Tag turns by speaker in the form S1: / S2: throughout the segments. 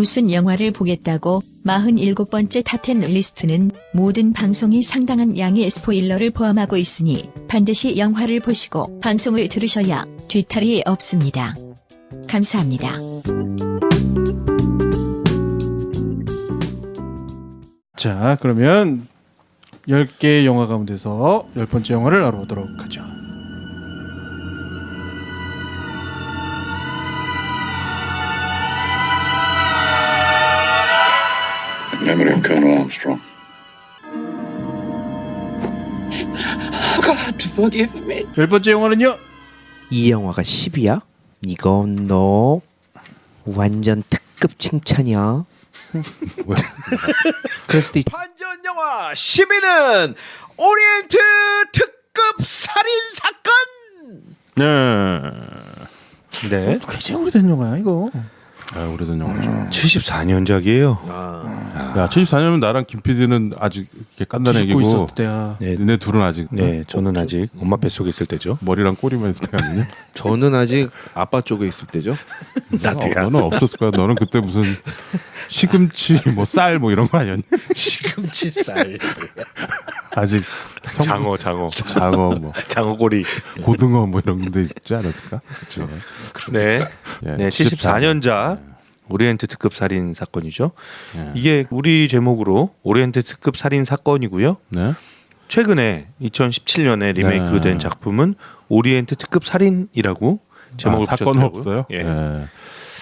S1: 무슨 영화를 보겠다고 47번째 탑10 리스트는 모든 방송이 상당한 양의 스포일러를 포함하고 있으니 반드시 영화를 보시고 방송을 들으셔야 뒤탈이 없습니다. 감사합니다.
S2: 자, 그러면 10개의 영화 가운데서 10번째 영화를 알아보도록 하죠.
S3: Memory of Colonel Armstrong.
S4: God, forgive me.
S2: 10번째 영화는요?
S5: 이 영화가 10이야? 이건 너 완전 특급 칭찬이야. 그럴 수도 있... 반전 영화 10위는 오리엔트 특급 살인 사건.
S6: 네.
S2: 굉장히 오래된 영화야 이거.
S6: 아, 오래된 영화죠.
S7: 74년작이에요.
S6: 야, 74년이면 나랑 김 PD는 아직 이렇게 깐난
S2: 뒤집고
S6: 애기고
S2: 있었을 때야.
S7: 네,
S6: 너네 둘은 아직
S7: 네, 저는 아직 엄마 뱃속에 있을 때죠.
S6: 머리랑 꼬리만 있을 때 아니냐?
S5: 저는 아직 아빠 쪽에 있을 때죠.
S6: 너는 없었을 거야. 너는 그때 무슨 시금치 뭐 쌀 뭐 이런 거 아니었니?
S5: 시금치 쌀.
S6: 아직
S7: 장어
S6: 뭐
S7: 장어고리.
S6: 고등어 뭐 이런 데 있지 않았을까? 그렇죠.
S7: 네.
S6: 예,
S7: 네, 74년작 오리엔트 특급 살인 사건이죠.
S6: 예.
S7: 이게 우리 제목으로 오리엔트 특급 살인 사건이고요.
S6: 네.
S7: 최근에 2017년에 리메이크된
S6: 네.
S7: 작품은 오리엔트 특급 살인이라고 제목을
S6: 사건은
S7: 붙였더라고요.
S6: 없어요.
S7: 예.
S6: 예.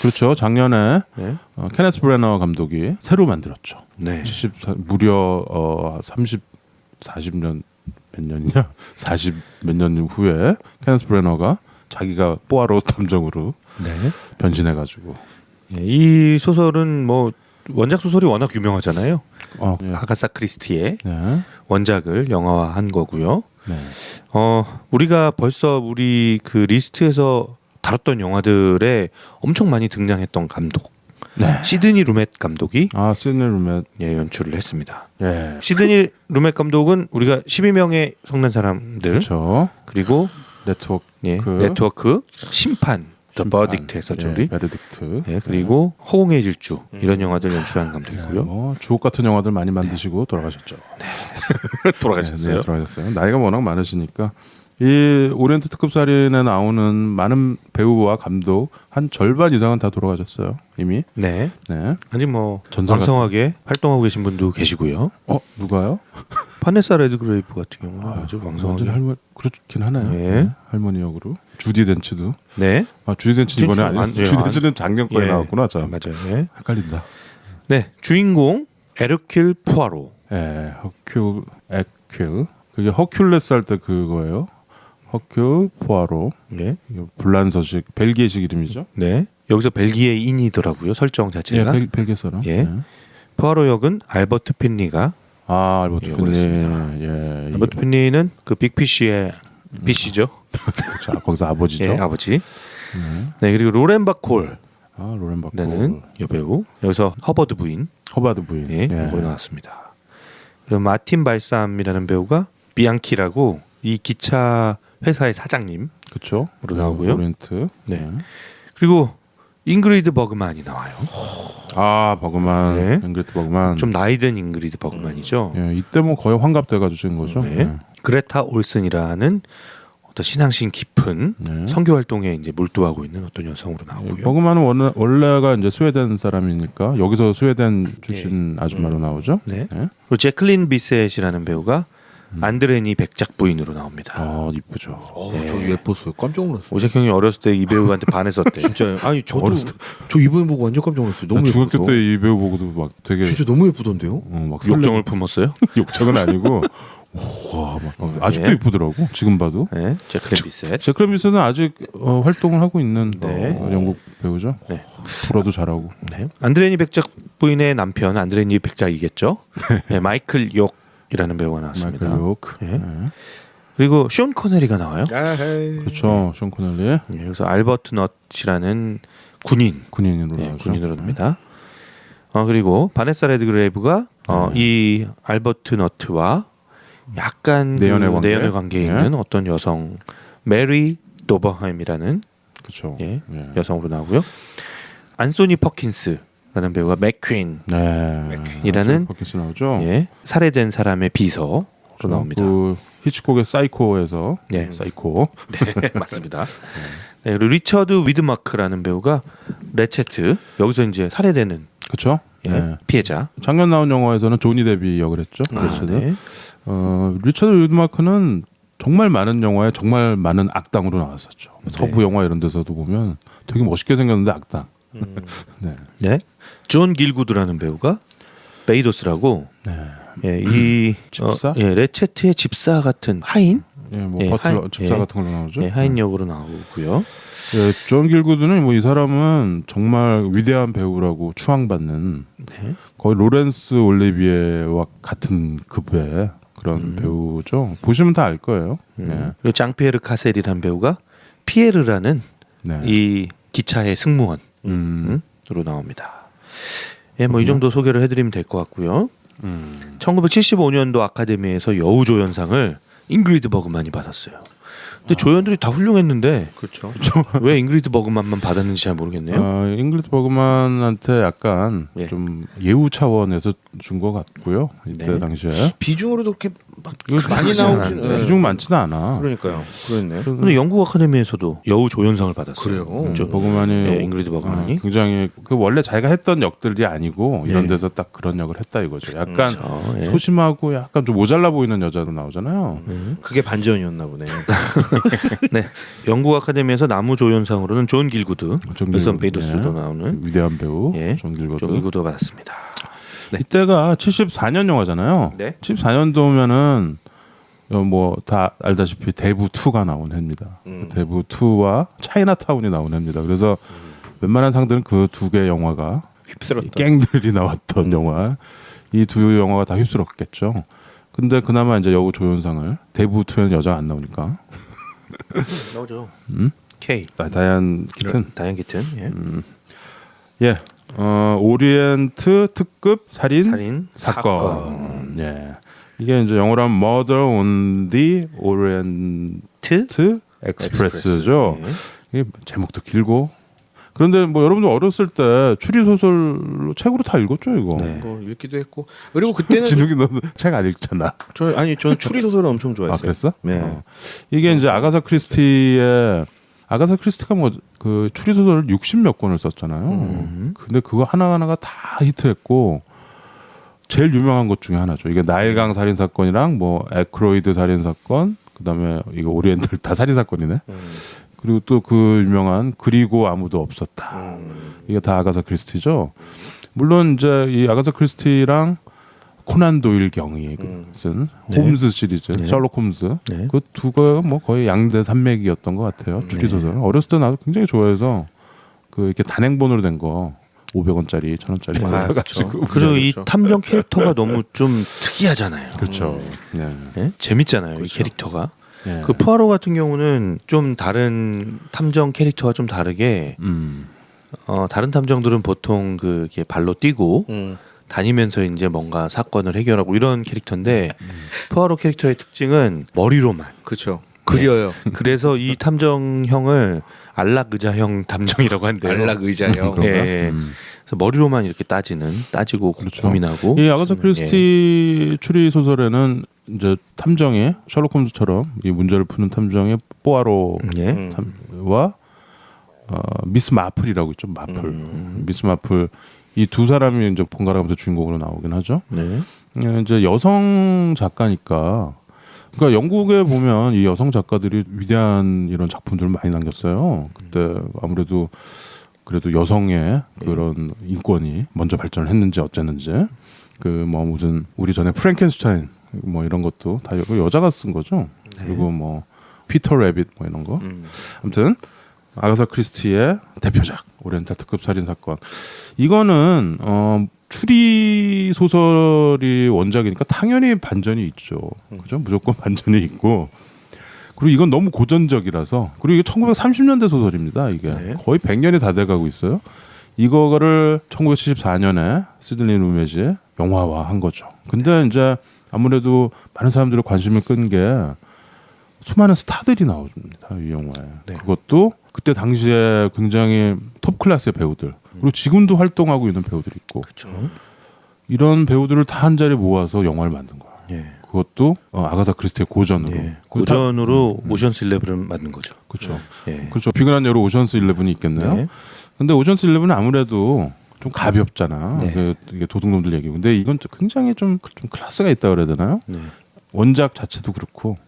S6: 그렇죠. 작년에
S7: 네.
S6: 케네스 브래너 감독이 새로 만들었죠.
S7: 네.
S6: 무려 40년 몇 년이냐? 40 몇 년 후에 케네스 브래너가 자기가 뽀아로 탐정으로
S7: 네.
S6: 변신해가지고
S7: 예, 이 소설은 뭐 원작 소설이 워낙 유명하잖아요.
S6: 예.
S7: 아가사 크리스티의
S6: 네.
S7: 원작을 영화화한 거고요.
S6: 네.
S7: 우리가 벌써 우리 그 리스트에서 다뤘던 영화들에 엄청 많이 등장했던 감독
S6: 네.
S7: 시드니 루멧 감독이
S6: 시드니 루멧
S7: 예, 연출을 했습니다.
S6: 예.
S7: 시드니 루멧 감독은 우리가 12명의 성난 사람들
S6: 그렇죠.
S7: 그리고
S6: 네트워크
S7: 예, 네트워크 심판 더 버딕트 했었죠. 우리
S6: 베르딕트.
S7: 예, 그리고 허공의 질주 이런 영화들 연출한 감독이고요.
S6: 뭐 주옥 같은 영화들 많이 만드시고 돌아가셨죠.
S7: 돌아가셨어요.
S6: 네, 돌아가셨어요. 나이가 워낙 많으시니까 이 오리엔트 특급 살인에 나오는 많은 배우와 감독 한 절반 이상은 다 돌아가셨어요. 이미.
S7: 네.
S6: 네.
S7: 아직 뭐
S6: 전설
S7: 왕성하게 활동하고 계신 분도 계시고요.
S6: 누가요?
S7: 파네사 레드그레이브 같은 경우는 아주 왕성하게.
S6: 완전 할머니 그렇긴 하네요.
S7: 예.
S6: 네. 할머니 역으로 주디 덴츠도.
S7: 네.
S6: 주디 덴츠 이번에
S7: 덴츠
S6: 아니.
S7: 예,
S6: 주디 덴츠는 작년 거에
S7: 예.
S6: 나왔구나. 자.
S7: 맞아요. 예.
S6: 헷갈린다.
S7: 네. 주인공 에르킬 푸아로.
S6: 예. 에큐. 그게 허큘레스 할 때 그거예요. 허큘 포아로.
S7: 네.
S6: 불란서식 벨기에식 이름이죠.
S7: 네. 여기서 벨기에인이더라고요. 설정 자체가.
S6: 예, 벨기에 사람.
S7: 예. 푸아로 역은 알버트 핀리가
S6: 알버트
S7: 역을
S6: 핀리.
S7: 했습니다.
S6: 예.
S7: 알버트 핀리는 그 빅피쉬의 피쉬죠.
S6: 자, 거기서 아버지죠.
S7: 예, 아버지. 네. 그리고 로렌 바콜.
S6: 로렌 바콜.
S7: 라는 여배우. 여기서 허버드 부인.
S6: 허바드 부인.
S7: 예, 거기 나왔습니다. 그리고 마틴 발삼이라는 배우가 비앙키라고 이 기차 회사의 사장님.
S6: 그렇죠.
S7: 나오고요.
S6: 오리엔트.
S7: 네. 그리고 잉그리드 버그만이 나와요.
S6: 버그만.
S7: 네.
S6: 잉그리드 버그만.
S7: 좀 나이든 잉그리드 버그만이죠.
S6: 예, 이때 뭐 거의 환갑돼가지고 찍은 거죠.
S7: 네.
S6: 예.
S7: 그레타 올슨이라는 어떤 신앙심 깊은
S6: 네.
S7: 선교 활동에 이제 몰두하고 있는 어떤 여성으로
S6: 예,
S7: 나오고요.
S6: 버그만은 원래가 이제 스웨덴 사람이니까 여기서 스웨덴 출신 아줌마로 나오죠.
S7: 네.
S6: 네.
S7: 그리고 제클린 비셋이라는 배우가 안드레니 백작 부인으로 나옵니다.
S6: 이쁘죠.
S5: 저 예뻤어요. 깜짝 놀랐어요.
S7: 오색 형이 어렸을 때 이 배우한테 반했었대.
S5: 진짜요? 아니 저도
S6: 어렸을
S5: 저 이번에 보고 완전 깜짝 놀랐어요.
S6: 나
S5: 너무
S6: 중학교
S5: 예뻐서.
S6: 때 이 배우 보고도 막 되게
S5: 진짜 너무 예쁘던데요?
S6: 막
S7: 욕정을 품었어요?
S6: 욕정은 아니고 와, 아직도
S7: 네.
S6: 이쁘더라고. 지금 봐도.
S7: 네, 제클린 비셋.
S6: 제크레 미스는 아직 활동을 하고 있는
S7: 네.
S6: 영국 배우죠.
S7: 네.
S6: 불어도 잘하고.
S7: 네. 안드레니 백작 부인의 남편 안드레니 백작이겠죠. 네, 마이클 욕이라는 배우가 나왔습니다.
S6: 마이클 요크.
S7: 네. 그리고 쇼 코네리가 나와요.
S6: 그렇죠. 쇼 코넬리
S7: 네, 여기서 알버트 넛이라는
S6: 군인으로
S7: 네,
S6: 나오죠.
S7: 군인으로 납니다. 그리고 바네사 레드그레이브가 이 알버트 너트와 약간 내연의 관계에 있는 어떤 여성 메리 도버햄이라는
S6: 그렇죠.
S7: 예, 여성으로 나오고요. 안소니 퍼킨스 라는 배우가 맥퀸
S6: 네.
S7: 이라는
S6: 포켓스 나오죠.
S7: 예, 살해된 사람의 비서로 나옵니다.
S6: 그 히치콕의 사이코에서
S7: 예.
S6: 사이코.
S7: 네, 맞습니다. 네, 그리고 리처드 위드마크라는 배우가 레체트 여기서 이제 살해되는
S6: 그렇죠.
S7: 예,
S6: 네.
S7: 피해자.
S6: 작년 나온 영화에서는 조니 데비 역을 했죠.
S7: 아,
S6: 리처드.
S7: 네.
S6: 리처드 위드마크는 정말 많은 영화에 정말 많은 악당으로 나왔었죠. 서부 영화 이런 데서도 보면 되게 멋있게 생겼는데 악당. 네.
S7: 네. 존 길구드라는 배우가 베이도스라고
S6: 네.
S7: 예, 이
S6: 집사?
S7: 예, 레체트의 집사 같은 하인?
S6: 예, 뭐
S7: 예,
S6: 버틀러
S7: 하인,
S6: 집사
S7: 예.
S6: 같은 걸로 나오죠.
S7: 예, 하인 역으로 나오고요.
S6: 예, 존 길구드는 뭐 이 사람은 정말 위대한 배우라고 추앙받는
S7: 네.
S6: 거의 로렌스 올리비에와 같은 급의 그런 배우죠. 보시면 다 알 거예요. 예.
S7: 그리고 장피에르 카셀이라는 배우가 피에르라는
S6: 네.
S7: 이 기차의 승무원으로 나옵니다. 예, 뭐 이 정도 소개를 해드리면 될 것 같고요. 1975년도 아카데미에서 여우조연상을 잉그리드 버그만이 받았어요. 근데 조연들이 다 훌륭했는데
S5: 그렇죠.
S7: 왜 잉그리드 버그만만 받았는지 잘 모르겠네요.
S6: 잉글리드 버그만한테 약간
S7: 예.
S6: 좀 예우 차원에서 준 것 같고요. 이때
S7: 네.
S6: 당시에
S5: 비중으로도 그렇게 막
S6: 그렇게
S5: 많이
S7: 크지
S5: 나오진
S7: 않았는데.
S6: 비중 많지는 않아.
S5: 그러니까요. 그렇네.
S7: 근데 영국 아카데미에서도 여우 조연상을 받았어요.
S5: 그래요?
S7: 저
S6: 버그만이
S7: 예, 잉그리드 버그만이.
S6: 굉장히 그 원래 자기가 했던 역들이 아니고 이런
S7: 네.
S6: 데서 딱 그런 역을 했다 이거죠. 약간
S7: 그렇죠. 예.
S6: 소심하고 약간 좀 모자라 보이는 여자도 나오잖아요.
S5: 그게 반전이었나 보네.
S7: 네, 영국 아카데미에서 나무 조연상으로는 존 길구드,
S6: 존
S7: 윌선
S6: 길구드,
S7: 베이더스로
S6: 예.
S7: 나오는
S6: 위대한 배우
S7: 예.
S6: 존 길구드.
S7: 존 길구드가 받았습니다. 네.
S6: 이때가 74년 영화잖아요.
S7: 네.
S6: 74년도면은 뭐 다 알다시피 대부 2가 나온 해입니다. 대부 2와 차이나타운이 나온 해입니다. 그래서 웬만한 상들은 그 두 개 영화가
S5: 휩쓸었다.
S6: 갱들이 나왔던 영화 이 두 영화가 다 휩쓸었겠죠. 근데 그나마 이제 여우 조연상을 대부 2에는 여자가 안 나오니까
S7: 나오죠.
S6: 음?
S7: K.
S6: 다이안 키튼.
S7: 다이안 키튼. 예.
S6: 예. 오리엔트 특급 살인,
S7: 살인
S6: 사건. 예. 이게 이제 영어로 하면 Murder on the Orient
S7: 트
S6: Express죠.
S7: 예.
S6: 이게 제목도 길고. 그런데 뭐 여러분들 어렸을 때 추리 소설로 책으로 다 읽었죠 이거.
S7: 네.
S5: 뭐 읽기도 했고 그리고 그때는
S6: 진욱이 너도 책 안 읽잖아.
S5: 저는 추리 소설을 엄청
S6: 아
S5: 좋아했어요.
S6: 그랬어?
S5: 네.
S6: 이게 이제 아가사 크리스티가 뭐 그 추리 소설 60몇 권을 썼잖아요. 근데 그거 하나하나가 다 히트했고 제일 유명한 것 중에 하나죠. 이게 나일강 살인 사건이랑 뭐 에크로이드 살인 사건, 그다음에 이거 오리엔탈 다 살인 사건이네. 그리고 또 그 유명한 그리고 아무도 없었다. 이게 다 아가사 크리스티죠. 물론 이제 이 아가사 크리스티랑 코난 도일 경이 쓴 홈즈 시리즈, 셜록 홈즈
S7: 네.
S6: 그 두 개가 뭐 거의 양대 산맥이었던 것 같아요. 추리 소설. 어렸을 때 나도 굉장히 좋아해서 그 이렇게 단행본으로 된 거 500원짜리, 1000원짜리 사가지고.
S7: 그리고 이
S5: 그렇죠.
S7: 탐정 캐릭터가 너무 좀 특이하잖아요.
S6: 그렇죠. 네.
S7: 예? 재밌잖아요. 이 캐릭터가.
S6: 네.
S7: 그 푸아로 같은 경우는 좀 다른 탐정 캐릭터와 좀 다르게 다른 탐정들은 보통 그 이렇게 발로 뛰고 다니면서 이제 뭔가 사건을 해결하고 이런 캐릭터인데 푸아로 캐릭터의 특징은 머리로만.
S5: 그렇죠. 그려요.
S7: 그래서 이 탐정형을 안락의자형 탐정이라고 한대요.
S5: 안락 의자요.
S7: 예, 예. 그래서 머리로만 이렇게 따지고
S6: 그렇죠.
S7: 고민하고.
S6: 이 아가사 크리스티 추리 소설에는 이제 탐정의 셜록 홈즈처럼 이 문제를 푸는 탐정의
S7: 예.
S6: 와 미스 마플이라고 있죠. 마플. 미스 마플 이 두 사람이 이제 번갈아가면서 주인공으로 나오긴 하죠.
S7: 네.
S6: 예, 이제 여성 작가니까 그러니까 영국에 보면 이 여성 작가들이 위대한 이런 작품들을 많이 남겼어요. 그때 아무래도 그래도 여성의 그런 인권이 먼저 발전을 했는지 어쨌는지 그 뭐 무슨 우리 전에 프랭켄슈타인 뭐 이런 것도 다 여자가 쓴 거죠. 그리고 뭐 피터 래빗 뭐 이런 거. 아무튼 아가사 크리스티의 대표작 오리엔탈 특급 살인 사건. 이거는 추리 소설이 원작이니까 당연히 반전이 있죠. 그죠? 무조건 반전이 있고. 그리고 이건 너무 고전적이라서 그리고 이게 1930년대 소설입니다. 이게
S7: 네.
S6: 거의 100년이 다 돼가고 있어요. 이거를 1974년에 시드니 루메지 영화화한 거죠. 근데 이제 아무래도 많은 사람들의 관심을 끈 게 수많은 스타들이 나옵니다. 이 영화에.
S7: 네.
S6: 그것도 그때 당시에 굉장히 톱 클래스의 배우들 그리고 지금도 활동하고 있는 배우들이 있고
S7: 그렇죠.
S6: 이런 배우들을 다 한 자리에 모아서 영화를 만든 거야.
S7: 예.
S6: 그것도 아가사 크리스티의 고전으로.
S7: 예. 고전으로 오션스 11을 만든 거죠.
S6: 그렇죠.
S7: 예.
S6: 그렇죠. 비근한 여로 오션스 11이 있겠네요.
S7: 네.
S6: 근데 오션스 11은 아무래도 좀 가볍잖아.
S7: 네.
S6: 이게 도둑놈들 얘기고. 근데 이건 굉장히 좀 클래스가 있다 그래야 되나요?
S7: 네.
S6: 원작 자체도 그렇고.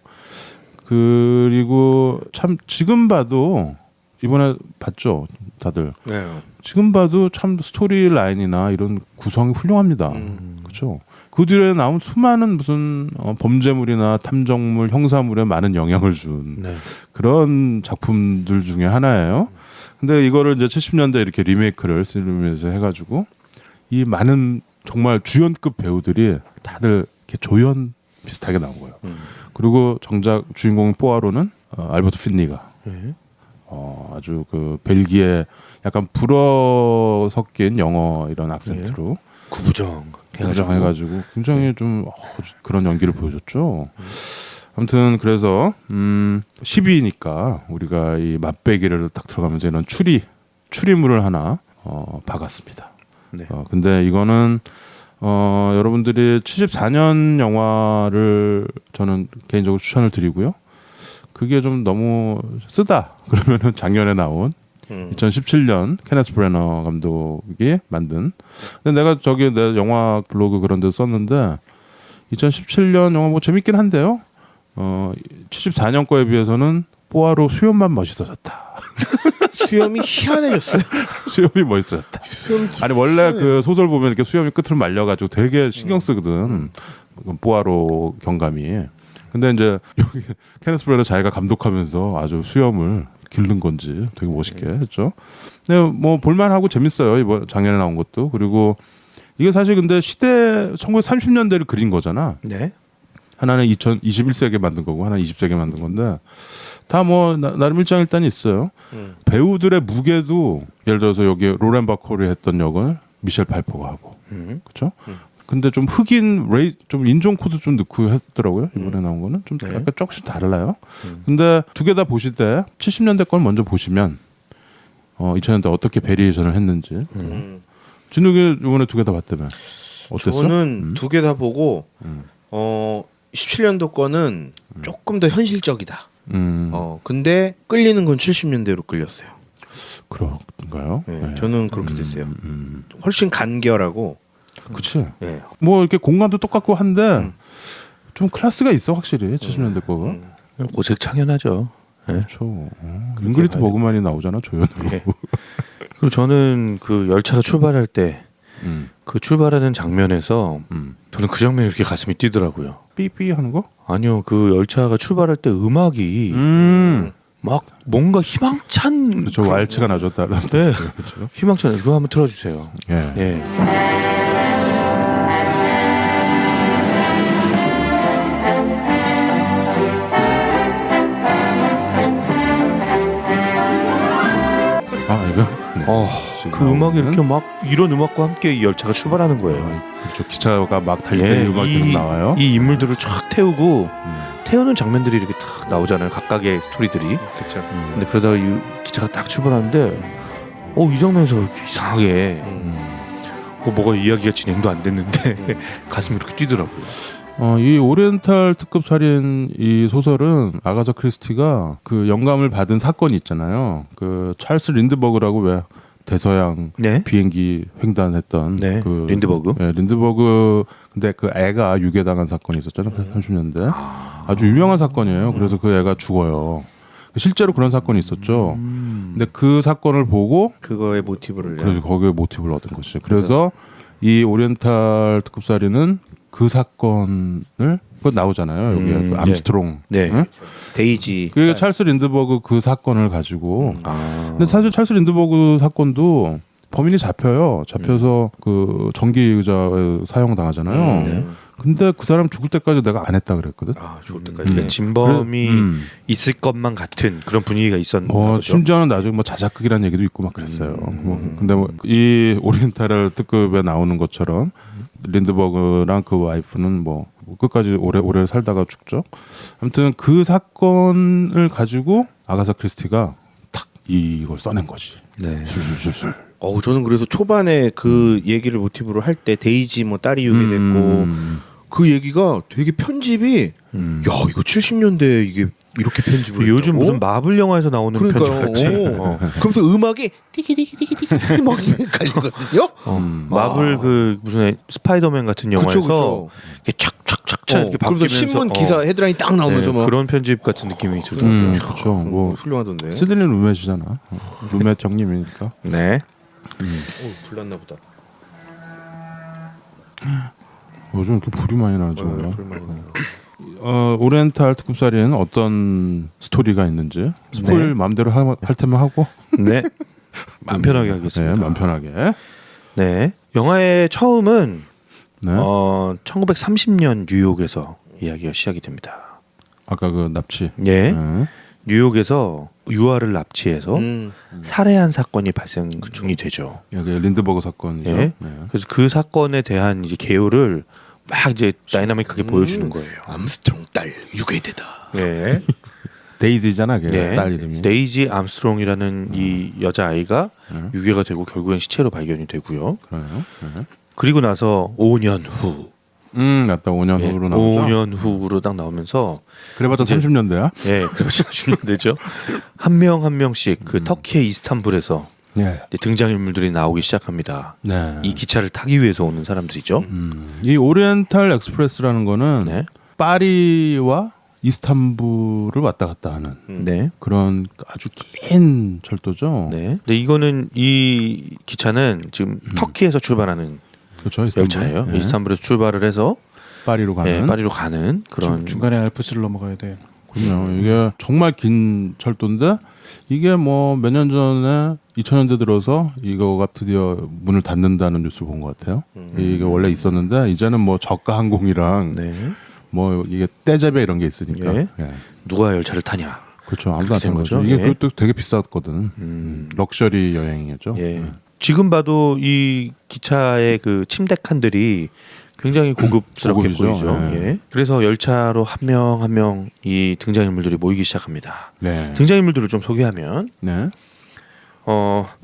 S6: 그리고 참 지금 봐도 이번에 봤죠, 다들.
S5: 네.
S6: 지금 봐도 참 스토리 라인이나 이런 구성이 훌륭합니다. 그렇죠. 그 뒤에 나온 수많은 무슨 범죄물이나 탐정물, 형사물에 많은 영향을 준
S7: 네.
S6: 그런 작품들 중에 하나예요. 근데 이거를 이제 70년대 이렇게 리메이크를 쓰면서 해가지고 이 많은 정말 주연급 배우들이 다들 이렇게 조연 비슷하게 나온 거예요. 그리고 정작 주인공 포아로는 알버트 핀니가
S7: 네.
S6: 아주 그 벨기에 약간 불어 섞인 영어 이런 악센트로
S7: 구부정
S6: 해가지고 굉장히 좀 그런 연기를 보여줬죠. 아무튼 그래서 10위니까 우리가 이 맛배기를 딱 들어가면서 이런 추리물을 하나 박았습니다.
S7: 네.
S6: 근데 이거는 여러분들이 74년 영화를 저는 개인적으로 추천을 드리고요. 그게 좀 너무 쓰다 그러면은 작년에 나온 2017년 케네스 브래너 감독이 만든. 근데 내가 저기 내 영화 블로그 그런 데 썼는데 2017년 영화 뭐 재밌긴 한데요. 74년 거에 비해서는 뽀아로 수염만 멋있어졌다.
S5: 수염이 희한해졌어요.
S6: 수염이 멋있어졌다. 아니 원래 그 소설 보면 이렇게 수염이 끝으로 말려가지고 되게 신경 쓰거든. 뽀아로 경감이. 근데 이제 여기 케네스 브래너 자기가 감독하면서 아주 수염을 기른 건지 되게 멋있게 했죠. 근데 뭐 볼만하고 재밌어요. 이번 작년에 나온 것도. 그리고 이게 사실 근데 시대 1930년대를 그린 거잖아.
S7: 네.
S6: 하나는 21세기에 만든 거고 하나는 20세기에 만든 건데 다 뭐 나름 일장일단이 있어요. 배우들의 무게도 예를 들어서 여기 로렌 바코리 했던 역을 미셸 파이퍼가 하고 그렇죠? 근데 좀 흑인 좀 인종 코드 좀 넣고 했더라고요. 이번에 나온 거는 좀
S7: 네.
S6: 약간 조금씩 달라요. 근데 두 개 다 보실 때 70년대 걸 먼저 보시면 2000년대 어떻게 베리에이션을 했는지. 진욱이 이번에 두 개 다 봤다며. 어땠어?
S5: 저는 두 개 다 보고 17년도 거는 조금 더 현실적이다. 근데 끌리는 건 70년대로 끌렸어요.
S6: 그런가요?
S5: 네,
S6: 네.
S5: 저는 그렇게 됐어요. 훨씬 간결하고.
S6: 그치.
S5: 네.
S6: 뭐 이렇게 공간도 똑같고 한데 좀 클래스가 있어 확실히 70년대 거가.
S7: 고색창연하죠. 네.
S6: 그렇죠. 잉그리드 버그만이 나오잖아 조연으로.
S7: 네. 그리고 저는 그 열차가 출발할 때 그 출발하는 장면에서 저는 그 장면이 이렇게 가슴이 뛰더라고요.
S6: 삐삐 하는 거?
S7: 아니요, 그 열차가 출발할 때 음악이 막 뭔가 희망찬
S6: 그렇죠.
S7: 그런-
S6: 왈츠가 나줬다.
S7: 네.
S6: 그렇죠.
S7: 희망찬 그거 한번 틀어주세요.
S6: 예.
S7: 예.
S6: 아 이거. 네. 지금
S7: 그 음악이
S6: 나오는?
S7: 이렇게 막 이런 음악과 함께 이 열차가 출발하는 거예요.
S6: 그렇죠. 기차가 막 달릴 때
S7: 예,
S6: 음악이 계속 나와요.
S7: 이 인물들을 쫙 태우고 태우는 장면들이 이렇게 탁 나오잖아요. 각각의 스토리들이.
S5: 그렇죠.
S7: 근데 그러다가 이 기차가 딱 출발하는데 이 장면에서 이렇게 이상하게 뭐가 이야기가 진행도 안 됐는데 가슴이 이렇게 뛰더라고요.
S6: 이 오리엔탈 특급 살인 이 소설은 아가사 크리스티가 그 영감을 받은 사건이 있잖아요. 그 찰스 린드버그라고 왜 대서양
S7: 네.
S6: 비행기 횡단했던
S7: 네,
S6: 그
S7: 린드버그.
S6: 네, 린드버그. 근데 그 애가 유괴당한 사건이 있었잖아요. 30년대. 아주 유명한 사건이에요. 그래서 그 애가 죽어요. 실제로 그런 사건이 있었죠. 근데 그 사건을 보고
S5: 그거의 모티브를.
S6: 그래서 거기에 모티브를 얻은 것이죠. 그래서 이 오리엔탈 특급살인은 그 사건을 그거 나오잖아요. 여기 그 암스트롱.
S7: 네.
S6: 응?
S5: 데이지.
S6: 그게 찰스 린드버그 그 사건을 가지고. 근데 사실 찰스 린드버그 사건도 범인이 잡혀요. 잡혀서 그 전기 의자에 사용당하잖아요. 근데 그 사람 죽을 때까지 내가 안 했다 그랬거든.
S5: 죽을 때까지.
S7: 그러니까 진범이
S6: 그래,
S7: 있을 것만 같은 그런 분위기가 있었나 보죠.
S6: 심지어는 나중에 뭐 자작극이라는 얘기도 있고 막 그랬어요. 근데 뭐 이 오리엔탈 특급에 나오는 것처럼 린드버그랑 그 와이프는 뭐 끝까지 오래 살다가 죽죠. 아무튼 그 사건을 가지고 아가사 크리스티가 탁 이걸 써낸 거지.
S7: 네.
S6: 술술술술.
S5: 저는 그래서 초반에 그 얘기를 모티브로 할 때 데이지 뭐 딸이 유괴 됐고 그 얘기가 되게 편집이 야 이거 70년대 이게 이렇게 편집을
S7: 요즘
S5: 했다고?
S7: 무슨 마블 영화에서 나오는 편집
S5: 그러니까요.
S7: 같이.
S5: 그러면서 음악이 띠기띠기띠기띠기 막 깔리거든요.
S7: 마블 그 무슨 스파이더맨 같은 영화에서
S5: 그쵸.
S7: 이렇게 착착착착 이렇게
S5: 그러면서
S7: 바뀌면서
S5: 신문 기사 헤드라인이 딱 나오면서 막
S7: 그런 편집 같은 느낌이 들더라고요.
S6: 그렇죠. 뭐
S5: 훌륭하던데.
S6: 시드니 루멧이잖아. 루멧 형님이니까.
S7: 네.
S5: 불났나 보다.
S6: 요즘 이렇게 불이 많이 나죠.
S5: 불만이네요.
S6: 오리엔탈 특급살이는 어떤 스토리가 있는지 스포일 마음대로 할 테면 하고.
S7: 네. 마음 편하게 하겠습니다.
S6: 네, 마음 편하게.
S7: 네. 영화의 처음은
S6: 네.
S7: 1930년 뉴욕에서 이야기가 시작이 됩니다.
S6: 아까 그 납치.
S7: 예.
S6: 네.
S7: 뉴욕에서 유아를 납치해서 살해한 사건이 발생이 되죠.
S6: 여기 린드버그 사건이죠.
S7: 예.
S6: 네.
S7: 그래서 그 사건에 대한 이제 개요를 막 이제 다이나믹하게 보여주는 거예요.
S5: 암스트롱 딸 유괴되다.
S7: 네.
S6: 데이지잖아, 걔
S7: 네.
S6: 딸 이름이.
S7: 데이지 암스트롱이라는 이 여자 아이가 유괴가 되고 결국엔 시체로 발견이 되고요.
S6: 그래요. 네.
S7: 그리고 나서 5년 후,
S6: 맞다. 5년
S7: 예,
S6: 후로 나오죠.
S7: 5년 후로 딱 나오면서
S6: 그래봤자
S7: 이제-
S6: 30년대야.
S7: 예, 그렇죠. 10년대죠. 한 명 한 명씩 그 터키의 이스탄불에서
S6: 네.
S7: 이제 등장인물들이 나오기 시작합니다.
S6: 네.
S7: 이 기차를 타기 위해서 오는 사람들이죠.
S6: 이 오리엔탈 엑스프레스라는 거는
S7: 네.
S6: 파리와 이스탄불을 왔다 갔다 하는
S7: 네.
S6: 그런 아주 긴 철도죠.
S7: 네. 근데 이거는 이 기차는 지금 터키에서 출발하는
S6: 그렇죠. 이스탄불.
S7: 열차예요.
S6: 네.
S7: 이스탄불에서 출발을 해서
S6: 파리로 가는.
S7: 네, 파리로 가는 그런
S2: 중간에 알프스를 넘어가야 돼.
S6: 그럼요. 이게 정말 긴 철도인데 이게 뭐 몇 년 전에 2000년대 들어서 이거가 드디어 문을 닫는다는 뉴스를 본 것 같아요. 이게 원래 있었는데 이제는 뭐 저가 항공이랑
S7: 네.
S6: 뭐 이게 떼제배 이런 게 있으니까.
S7: 예.
S6: 예.
S7: 누가 열차를 타냐.
S6: 그렇죠. 아무도 안
S7: 그렇게 된
S6: 타는 거죠.
S7: 거죠.
S6: 이게
S7: 예.
S6: 그것도 되게 비쌌거든. 럭셔리 여행이었죠.
S7: 예. 지금 봐도 이 기차의 그 침대 칸들이 굉장히 고급스럽게
S6: 고급이죠.
S7: 보이죠.
S6: 예.
S7: 예. 그래서 열차로 한 명 한 명 이 등장인물들이 모이기 시작합니다.
S6: 네.
S7: 등장인물들을 좀 소개하면
S6: 네.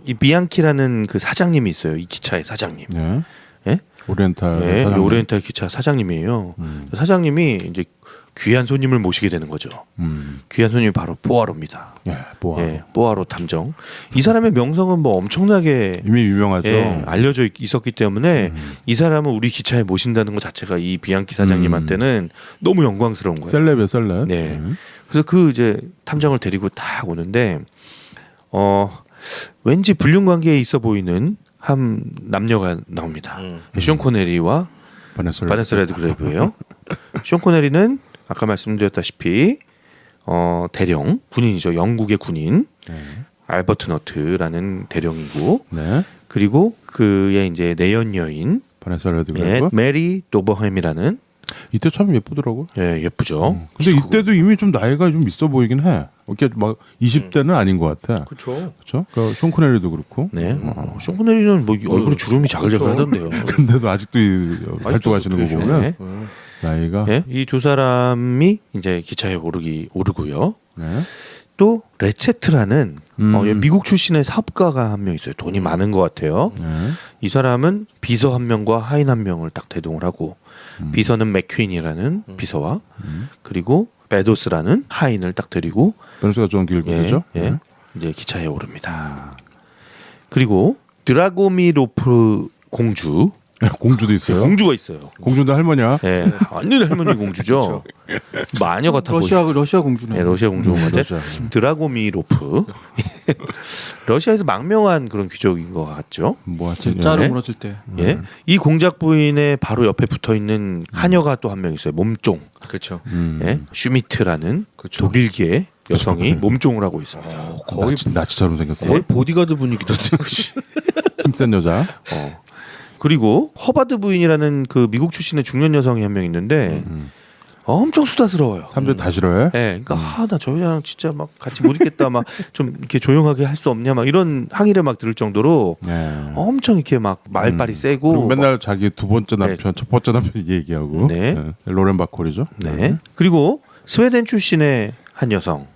S7: 이 비앙키라는 그 사장님이 있어요. 이 기차의 사장님.
S6: 네.
S7: 예?
S6: 오리엔탈.
S7: 예,
S6: 사장님.
S7: 오리엔탈 기차 사장님이에요. 사장님이 이제 귀한 손님을 모시게 되는 거죠. 귀한 손님이 바로 뽀아로입니다.
S6: 예, 뽀아로.
S7: 예, 뽀아로 탐정. 이 사람의 명성은 뭐 엄청나게
S6: 이미 유명하죠.
S7: 예, 알려져 있었기 때문에 이 사람을 우리 기차에 모신다는 것 자체가 이 비앙키 사장님한테는 너무 영광스러운 거예요.
S6: 셀럽이에요, 셀럽.
S7: 네. 그래서 그 이제 탐정을 데리고 딱 오는데 왠지 불륜 관계에 있어 보이는 한 남녀가 나옵니다. 쇼 코네리와 바네스 레드그레이브예요. 쇼 코네리는 아까 말씀드렸다시피 대령 군인이죠. 영국의 군인 알버트 너트라는 대령이고
S6: 네.
S7: 그리고 그의 이제 내연 여인
S6: 바네사 레드그레이브.
S7: 메리 도버햄이라는
S6: 이때 참 예쁘더라고.
S7: 예, 예쁘죠.
S6: 근데 이때도 이미 좀 나이가 좀 있어 보이긴 해. 이렇게 막 20대는 아닌 것 같아.
S5: 그렇죠.
S6: 그렇죠? 그러니까 쇼 코넬리도 그렇고.
S7: 네. 쇼 코네리는 뭐 얼굴에 주름이 자글자글하던데요.
S6: 근데도 아직도 활동하시는 거 보면
S7: 네.
S6: 나이가.
S7: 예, 이 두 사람이 이제 기차에 오르고요.
S6: 네.
S7: 또 레체트라는 미국 출신의 사업가가 한 명 있어요. 돈이 많은 것 같아요.
S6: 네.
S7: 이 사람은 비서 한 명과 하인 한 명을 딱 대동을 하고 비서는 맥퀸이라는 비서와 그리고 베도스라는 하인을 딱 데리고
S6: 변수가 좀 길고죠.
S7: 예, 이제 기차에 오릅니다. 그리고 드라고미로프 공주
S6: 공주도 있어요.
S7: 공주가 있어요.
S6: 공주인데 할머니야.
S7: 예, 완전 할머니 공주죠. 마녀 같아 보이죠.
S2: 러시아 공주네.
S7: 네, 러시아 공주 같아.
S6: 러시아.
S7: 드라고미로프. 러시아에서 망명한 그런 귀족인 것 같죠.
S6: 뭐 하여튼
S2: 짜로
S7: 네.
S2: 무너질 때.
S7: 예, 이 공작 부인의 바로 옆에 붙어 있는 하녀가 또 한 명 있어요. 몸종.
S5: 그렇죠.
S7: 예, 슈미트라는 독일계 여성이 몸종을 하고 있습니다.
S5: 거의
S6: 나치처럼 생겼어.
S5: 거의 보디가드 분위기던데.
S6: 힘센 여자.
S7: 그리고 허바드 부인이라는 그 미국 출신의 중년 여성이 한 명 있는데 엄청 수다스러워요.
S6: 사람들 다 싫어해.
S7: 예, 그러니까 나 저 여자랑 진짜 막 같이 못 있겠다, 막 좀 이렇게 조용하게 할 수 없냐, 막 이런 항의를 막 들을 정도로
S6: 네.
S7: 엄청 이렇게 막 말발이 세고.
S6: 그리고 맨날 자기 두 번째 남편, 첫 번째 남편 얘기하고.
S7: 네.
S6: 로렌 바콜이죠.
S7: 네. 그리고 스웨덴 출신의 한 여성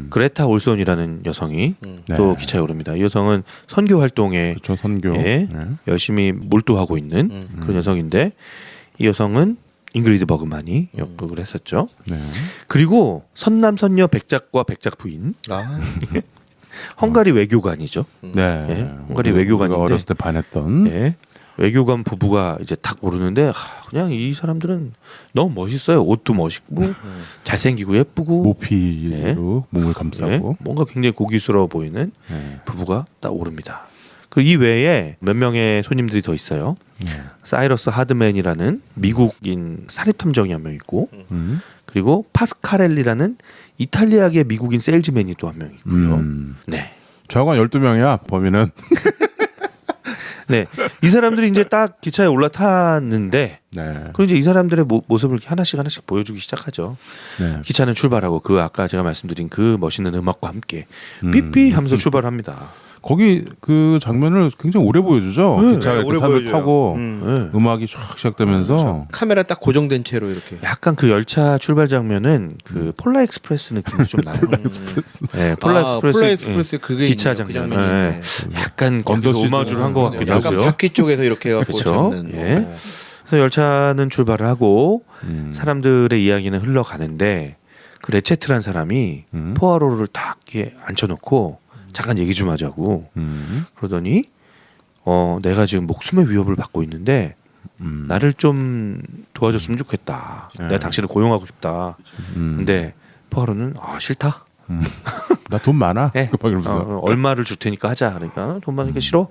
S7: 그레타 올손이라는 여성이
S6: 네.
S7: 또 기차에 오릅니다. 이 여성은 선교 활동에
S6: 그렇죠. 선교.
S7: 예,
S6: 네.
S7: 열심히 몰두하고 있는 그런 여성인데 이 여성은 잉그리드 버그만이 역극을 했었죠.
S6: 네.
S7: 그리고 선남 선녀 백작과 백작 부인
S5: 아,
S7: 헝가리 외교관이죠.
S6: 네.
S7: 예, 헝가리 외교관인데
S6: 우리가 어렸을 때 반했던.
S7: 예, 외교관 부부가 이제 딱 오르는데 그냥 이 사람들은 너무 멋있어요. 옷도 멋있고 잘생기고 예쁘고
S6: 모피로 몸을
S7: 예,
S6: 감싸고.
S7: 뭔가 굉장히 고기스러워 보이는
S6: 네.
S7: 부부가 딱 오릅니다. 그리고 이 외에 몇 명의 손님들이 더 있어요.
S6: 네.
S7: 사이러스 하드맨이라는 미국인 사립 탐정이 한 명 있고 그리고 파스카렐리라는 이탈리아계 미국인 세일즈맨이 또 한 명 있고요. 네.
S6: 저하고 12명이야 범인은.
S7: 네. 이 사람들이 이제 딱 기차에 올라탔는데
S6: 네.
S7: 그리고 이제 이 사람들의 모습을 이렇게 하나씩 보여주기 시작하죠.
S6: 네.
S7: 기차는 출발하고 그 아까 제가 말씀드린 그 멋있는 음악과 함께 삐삐 하면서 출발합니다.
S6: 거기 그 장면을 굉장히 오래 보여주죠.
S5: 네,
S6: 기차에
S5: 오래
S6: 그 사람을
S5: 보여줘요.
S6: 타고
S7: 네.
S6: 음악이 쫙 시작되면서
S5: 카메라 딱 고정된 채로 이렇게.
S7: 약간 그 열차 출발 장면은 그 폴라 익스프레스 느낌이 좀 나요. 네, 폴라 익스프레스
S5: 그게
S7: 기차
S5: 있네요. 그
S7: 장면.
S5: 장면이
S7: 네.
S5: 있네.
S7: 약간 거기서
S6: 언더시드.
S7: 오마주를 한 것 같기도
S5: 약간
S7: 하고요.
S5: 바퀴 쪽에서 이렇게 해갖고
S7: 그쵸.
S5: 잡는.
S7: 예. 그래서 열차는 출발을 하고 사람들의 이야기는 흘러가는데 그 레체트란 사람이 포아로를 딱 이렇게 앉혀놓고 잠깐 얘기 좀 하자고 그러더니 내가 지금 목숨의 위협을 받고 있는데 나를 좀 도와줬으면 좋겠다. 내가 당신을 고용하고 싶다. 근데 포아로는 싫다.
S6: 나 돈 많아.
S7: 네.
S6: 막 이러면서.
S7: 얼마를 줄 테니까 하자. 그러니까 돈 많으니까 싫어.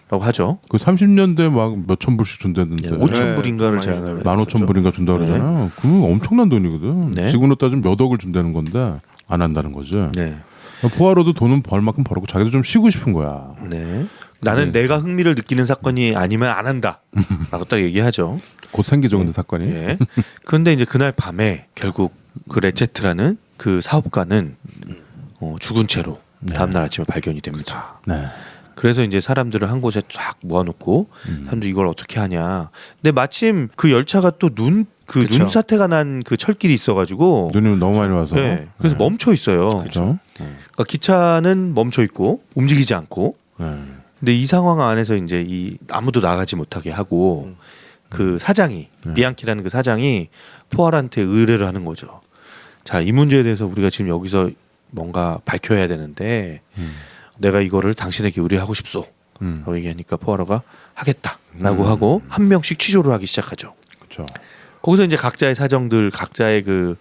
S7: 라고 하죠.
S6: 그 30년대 막 몇천 불씩 준다던데.
S7: 5천 불인가를
S5: 많이
S7: 제안을
S6: 15,000불인가 준다 그러잖아. 그거 엄청난 돈이거든.
S7: 네.
S6: 지금으로 따지면 몇 억을 준다는 건데 안 한다는 거지.
S7: 네.
S6: 포아로도 돈은 벌 만큼 벌었고 자기도 좀 쉬고 싶은 거야.
S7: 네. 나는 내가 흥미를 느끼는 사건이 아니면 안 한다. 라고 딱 얘기하죠.
S6: 곧 생기죠, 근데 사건이.
S7: 예. 그런데 이제 그날 밤에 결국 그 레체트라는 그 사업가는 죽은 채로 다음날 아침에 발견이 됩니다.
S6: 네.
S7: 그래서 이제 사람들을 한 곳에 쫙 모아놓고 사람들 이걸 어떻게 하냐. 근데 마침 그 열차가 또
S5: 그쵸.
S7: 눈사태가 난 그 철길이 있어가지고
S6: 눈이 너무 많이 와서.
S7: 네. 그래서 멈춰 있어요.
S6: 그렇죠.
S7: 그러니까 기차는 멈춰 있고 움직이지 않고
S6: 네.
S7: 근데 이 상황 안에서 이제 아무도 나가지 못하게 하고 그 사장이 비앙키라는 그 사장이 포알한테 의뢰를 하는 거죠. 자, 이 문제에 대해서 우리가 지금 여기서 뭔가 밝혀야 되는데 내가 이거를 당신에게 의뢰하고 싶소. 라고 얘기하니까 포아로가 하겠다라고 하고 한 명씩 취조를 하기 시작하죠.
S6: 그렇죠.
S7: 거기서 이제 각자의 사정들, 각자의 그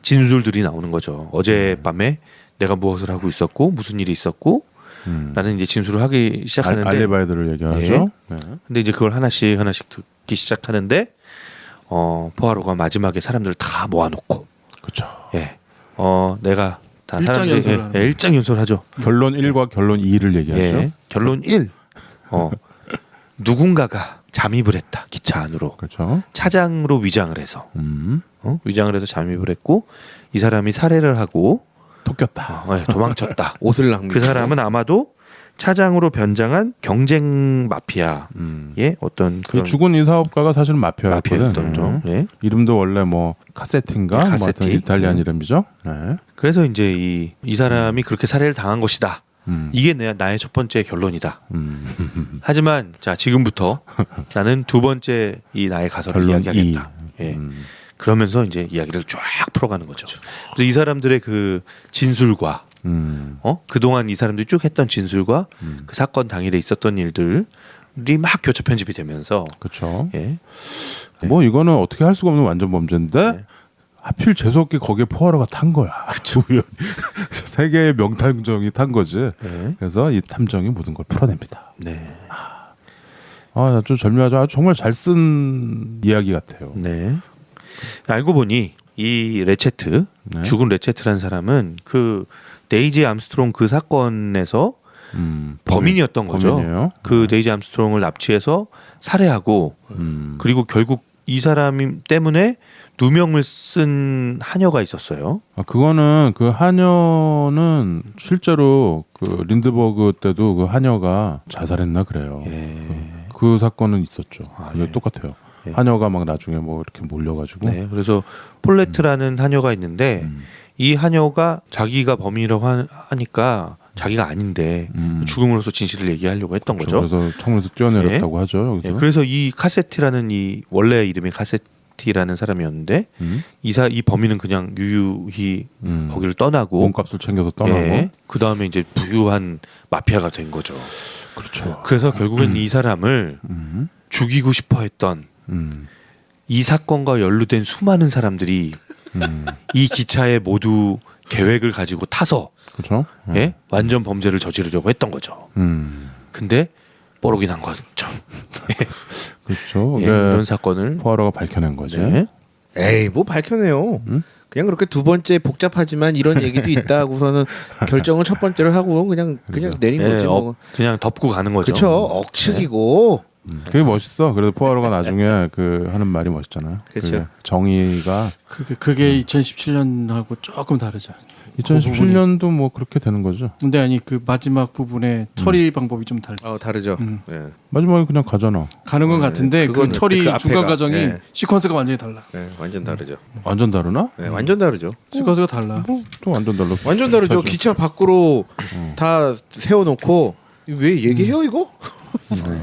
S7: 진술들이 나오는 거죠. 어젯밤에 내가 무엇을 하고 있었고 무슨 일이 있었고 라는 이제 진술을 하기 시작하는데
S6: 알리바이들을 얘기하죠. 네.
S7: 근데 이제 그걸 하나씩 듣기 시작하는데 포아로가 마지막에 사람들을 다 모아놓고
S6: 그렇죠.
S7: 예, 내가 다
S2: 일장 연설을 하는 거예요.
S7: 일장 연설하죠.
S6: 결론 1과 결론 2를 얘기하죠.
S7: 예, 결론 1. 누군가가 잠입을 했다. 기차 안으로.
S6: 그렇죠.
S7: 차장으로 위장을 해서 위장을 해서 잠입을 했고 이 사람이 살해를 하고
S6: 토꼈다.
S7: 도망쳤다.
S5: 옷을 낭비.
S7: 그 사람은 아마도 차장으로 변장한 경쟁 마피아의 어떤
S6: 그
S7: 그런
S6: 죽은 이 사업가가 사실은 마피아였거든.
S7: 마피아였던 죠. 예.
S6: 이름도 원래 뭐 카세티인가
S7: 네,
S6: 뭐
S7: 카세티.
S6: 하여튼 이탈리안 이름이죠. 네.
S7: 그래서 이제 이 사람이 그렇게 살해를 당한 것이다. 이게 나의 첫 번째 결론이다. 하지만 자 지금부터 나는 두 번째 이 나의 가설을
S6: 결론
S7: 이야기하겠다. 예. 그러면서 이제 이야기를 쫙 풀어가는 거죠. 그래서 이 사람들의 그 진술과 그동안 이 사람들이 쭉 했던 진술과 그 사건 당일에 있었던 일들이 막 교차 편집이 되면서
S6: 그렇죠.
S7: 예.
S6: 뭐 이거는 어떻게 할 수가 없는 완전 범죄인데
S7: 네.
S6: 하필 재수없게 거기에 포화로가 탄 거야. 우연히. 세계의 명탐정이 탄 거지.
S7: 네.
S6: 그래서 이 탐정이 모든 걸 풀어냅니다.
S7: 네.
S6: 좀 절묘하죠. 아주 정말 잘 쓴 이야기 같아요.
S7: 네. 알고 보니 이 레체트
S6: 네.
S7: 죽은 레체트란 사람은 그 데이지 암스트롱 그 사건에서 범인이었던 거죠.
S6: 범인이에요.
S7: 그 데이지 암스트롱을 납치해서 살해하고 그리고 결국 이 사람 때문에 누명을 쓴 하녀가 있었어요.
S6: 그거는 그 하녀는 실제로 그 린드버그 때도 그 하녀가 자살했나 그래요.
S7: 예.
S6: 그 사건은 있었죠. 이게
S7: 네.
S6: 똑같아요. 하녀가 막 나중에 뭐 이렇게 몰려가지고
S7: 네. 그래서 폴레트라는 하녀가 있는데 이 하녀가 자기가 범인이라고 하니까 자기가 아닌데 죽음으로써 진실을 얘기하려고 했던 거죠.
S6: 그래서 창문에서 뛰어내렸다고 하죠. 여기서.
S7: 그래서 이 카세티라는 이 원래 이름이 카세티라는 사람이었는데 이 범인은 그냥 유유히 거기를 떠나고
S6: 몸값을 챙겨서 떠나고
S7: 그 다음에 이제 부유한 마피아가 된 거죠.
S6: 그렇죠.
S7: 그래서 결국엔 이 사람을 죽이고 싶어했던 이 사건과 연루된 수많은 사람들이 이 기차에 모두 계획을 가지고 타서
S6: 그렇죠.
S7: 완전 범죄를 저지르려고 했던 거죠. 근데 뽀록이 난 거죠.
S6: 그렇죠.
S7: 이런 사건을
S6: 포아로가 밝혀낸 거지.
S7: 네.
S5: 에이 뭐 밝혀내요. 그냥 그렇게 두 번째 복잡하지만 이런 얘기도 있다고서는 결정을 첫 번째로 하고 그냥 내린 거지. 뭐.
S7: 그냥 덮고 가는 거죠.
S5: 그렇죠. 억측이고.
S6: 그게 멋있어. 그래서 포아로가 나중에 그 하는 말이 멋있잖아요.
S5: 그렇죠.
S6: 그게 정의가
S2: 그게 2017년하고 조금 다르죠.
S6: 2017년도 뭐 그렇게 되는 거죠.
S2: 근데 아니 그 마지막 부분에 처리 방법이 좀 달라.
S5: 다르죠. 예.
S6: 마지막에 그냥 가잖아.
S2: 가는 건 같은데 그
S5: 그거는
S2: 처리
S5: 그 앞에가,
S2: 중간 과정이
S5: 예.
S2: 시퀀스가 완전히 달라.
S5: 네, 완전 다르죠.
S6: 완전 다르나?
S5: 네, 완전 다르죠.
S2: 시퀀스가 달라.
S6: 또 완전 달라.
S5: 완전 다르죠.
S6: 그렇죠.
S5: 기차 밖으로 다 세워놓고 왜 얘기해요 이거?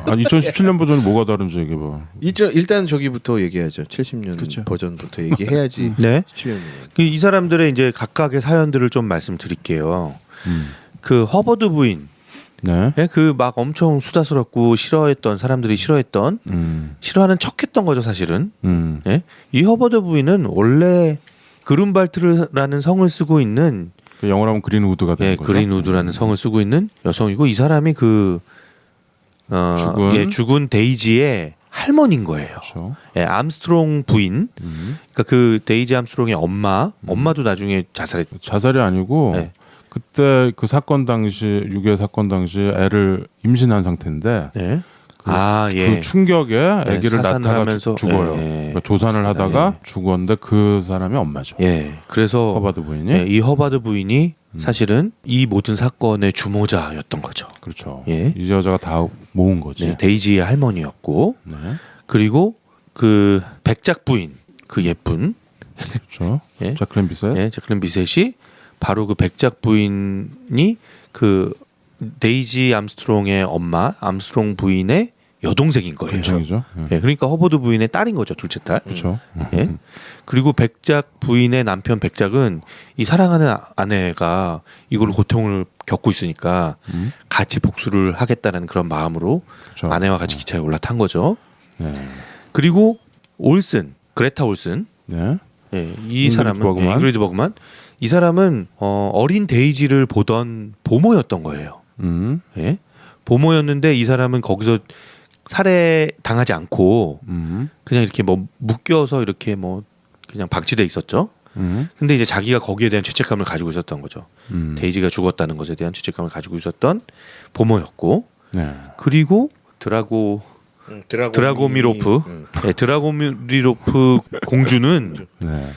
S6: 아 2017년 버전이 뭐가 다른지 얘기해봐.
S5: 일단 저기부터 얘기하죠. 70년
S2: 그쵸.
S5: 버전부터 얘기해야지.
S7: 네.
S5: 17년.
S7: 이 사람들의 이제 각각의 사연들을 좀 말씀드릴게요. 그 허버드 부인,
S6: 네.
S7: 그 막 엄청 수다스럽고 싫어했던 사람들이 싫어하는 척했던 거죠 사실은. 이 허버드 부인은 원래 그룬발트라는 성을 쓰고 있는
S6: 그 영어로 하면 그린우드가 되는 거죠.
S7: 그린우드라는 성을 쓰고 있는 여성이고 이 사람이 죽은 데이지의 할머니인 거예요.
S6: 그렇죠.
S7: 암스트롱 부인. 그러니까 그 데이지 암스트롱의 엄마도 나중에 자살했죠.
S6: 자살이 아니고
S7: 네.
S6: 그때 그 사건 당시 유괴 사건 당시 애를 임신한 상태인데
S7: 네.
S6: 그 충격에 아기를
S7: 사산을
S6: 낳다가
S7: 하면서,
S6: 죽어요. 그러니까 조산을 하다가 죽었는데 그 사람이 엄마죠.
S7: 그래서
S6: 허바드 부인이
S7: 이 허바드 부인이 사실은 이 모든 사건의 주모자였던 거죠.
S6: 그렇죠.
S7: 예.
S6: 이 여자가 다 모은 거지.
S7: 데이지의 할머니였고
S6: 네.
S7: 그리고 그 백작 부인 그 예쁜
S6: 그렇죠.
S7: 예.
S6: 자클린 비셋.
S7: 제클린 비셋이 바로 그 백작 부인이 그 데이지 암스트롱의 엄마 암스트롱 부인의 여동생인 거예요.
S6: 동생이죠.
S7: 그러니까 허버드 부인의 딸인 거죠, 둘째 딸.
S6: 그렇죠.
S7: 그리고 백작 부인의 남편 백작은 이 사랑하는 아내가 이걸 고통을 겪고 있으니까 같이 복수를 하겠다는 그런 마음으로
S6: 그렇죠.
S7: 아내와 같이 기차에 올라탄 거죠.
S6: 네.
S7: 그리고 그레타 올슨,
S6: 네.
S7: 이 사람은 잉그리드 버그만, 이 사람은 어린 데이지를 보던 보모였던 거예요. 보모였는데 이 사람은 거기서 살해 당하지 않고 그냥 이렇게 뭐 묶여서 이렇게 뭐 그냥 박치돼 있었죠. 근데 이제 자기가 거기에 대한 죄책감을 가지고 있었던 거죠. 데이지가 죽었다는 것에 대한 죄책감을 가지고 있었던 보모였고,
S6: 네.
S7: 그리고 드라고미로프 공주는
S6: 네.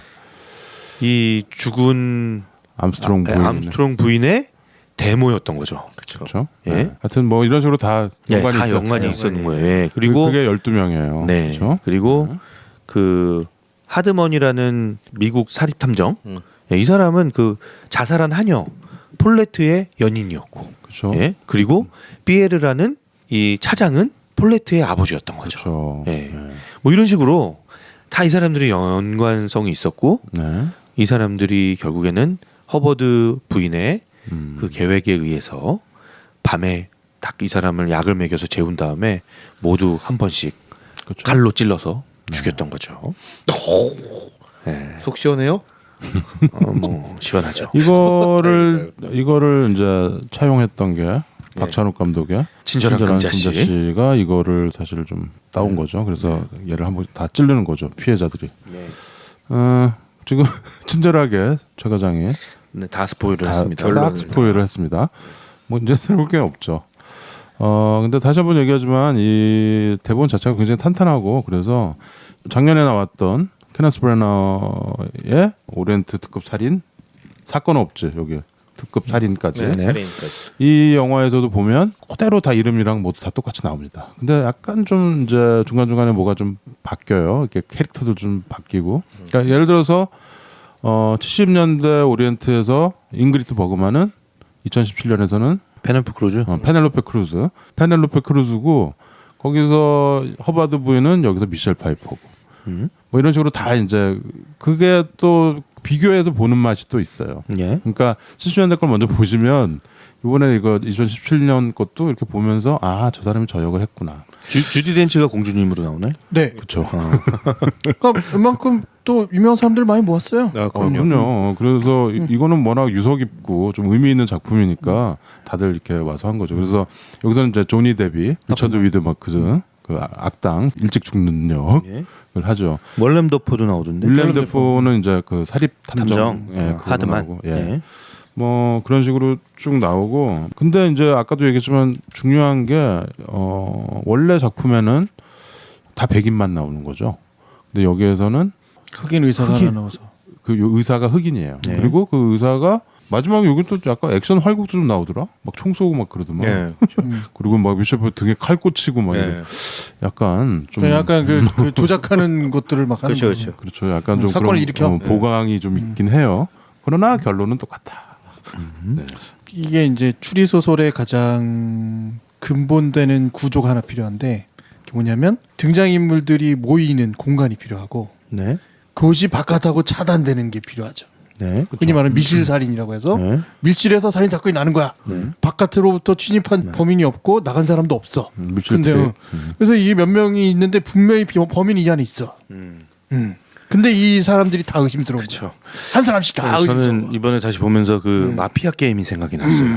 S7: 이 죽은 암스트롱 부인의 데모였던 거죠.
S6: 그렇죠.
S7: 예.
S6: 네. 하여튼 뭐 이런 식으로 다 연관이
S7: 다 연관이 있었는 거예요. 그리고
S6: 그게 12명이에요.
S7: 네.
S6: 그렇죠?
S7: 그리고 그 하드먼이라는 미국 사립 탐정, 이 사람은 그 자살한 하녀 폴레트의 연인이었고,
S6: 그렇죠.
S7: 그리고 피에르라는 이 차장은 폴레트의 아버지였던 거죠.
S6: 그렇죠.
S7: 뭐 이런 식으로 다 이 사람들이 연관성이 있었고,
S6: 네.
S7: 이 사람들이 결국에는 허버드 부인의 그 계획에 의해서 밤에 딱 이 사람을 약을 먹여서 재운 다음에 모두 한 번씩
S6: 그렇죠.
S7: 칼로 찔러서 죽였던 거죠.
S5: 속 시원해요?
S7: 뭐 시원하죠.
S6: 이거를 이제 차용했던 게 박찬욱 감독의
S7: 친절한 금자씨.
S6: 금자씨가 이거를 사실 좀 따온 거죠. 그래서 얘를 한번 다 찌르는 거죠. 피해자들이. 지금 친절하게 최 과장이
S7: 다 스포일을 했습니다.
S6: 싹 스포일을 했습니다. 뭐 이제 새로울 게 없죠. 근데 다시 한번 얘기하지만 이 대본 자체가 굉장히 탄탄하고 그래서 작년에 나왔던 케네스 브래너의 오리엔트 특급 살인 사건 없지 여기 특급 살인까지.
S5: 살인까지.
S6: 이 영화에서도 보면 그대로 다 이름이랑 모두 다 똑같이 나옵니다. 근데 약간 좀 이제 중간 중간에 뭐가 좀 바뀌어요. 이렇게 캐릭터도 좀 바뀌고. 그러니까 예를 들어서 70년대 오리엔트에서 잉그리트 버그만은 2017년에서는
S7: 페넬로페 크루즈.
S6: 페넬로페 크루즈고 거기서 허바드 부인은 여기서 미셸 파이퍼고 뭐 이런 식으로 다 이제 그게 또 비교해서 보는 맛이 또 있어요.
S7: 예.
S6: 그러니까 70년대 걸 먼저 보시면 이번에 이거 2017년 것도 이렇게 보면서 아, 저 사람이 저 역을 했구나.
S7: 주디 덴치가 공주님으로 나오나요?
S2: 네.
S6: 그렇죠.
S2: 그러니까 웬만큼 또 유명한 사람들 많이 모았어요.
S5: 아,
S6: 그럼요. 그래서 이거는 워낙 유서 깊고 좀 의미 있는 작품이니까 다들 이렇게 와서 한 거죠. 그래서 여기서는 이제 조니 데비, 리처드 위드 마크스 그 악당 일찍 죽는 역을
S7: 예.
S6: 하죠.
S7: 월렘 더포도 나오던데.
S6: 윌리엄 데포는 이제 그 사립 탐정,
S7: 탐정.
S6: 그거
S7: 하드만.
S6: 나오고, 예.
S7: 예.
S6: 뭐 그런 식으로 쭉 나오고 근데 이제 아까도 얘기했지만 중요한 게 원래 작품에는 다 백인만 나오는 거죠. 근데 여기에서는
S2: 흑인 의사가 하나 나와서.
S6: 그 의사가 흑인이에요.
S7: 네.
S6: 그리고 그 의사가 마지막에 여기 또 약간 액션 활극도 좀 나오더라. 막 총 쏘고 막 그러더만.
S5: 예.
S6: 그리고 막 미셸 등에 칼 꽂히고 막
S5: 예.
S6: 이런 약간 좀
S2: 약간 그 조작하는 것들을 막 하는
S5: 그렇죠,
S2: 거죠.
S5: 그렇죠.
S6: 그렇죠. 약간 좀
S2: 사건을
S6: 그런,
S2: 일으켜?
S6: 보강이 좀 있긴 해요. 그러나 결론은 똑같다. 네.
S2: 이게 이제 추리 소설의 가장 근본되는 구조가 하나 필요한데 그게 뭐냐면 등장 인물들이 모이는 공간이 필요하고
S7: 네.
S2: 그것이 바깥하고 차단되는 게 필요하죠.
S7: 네.
S2: 흔히 말하는 밀실 살인이라고 해서
S7: 네.
S2: 밀실에서 살인 사건이 나는 거야.
S7: 네.
S2: 바깥으로부터 침입한 범인이 없고 나간 사람도 없어.
S6: 밀실
S2: 근데
S6: 뒤에.
S2: 그래서 이게 몇 명이 있는데 분명히 범인이 이 안에 있어. 근데 이 사람들이 다 의심스러운 거죠. 한 사람씩 다 의심스러운
S7: 저는
S2: 거야.
S7: 이번에 다시 보면서 그 마피아 게임이 생각이 났어요.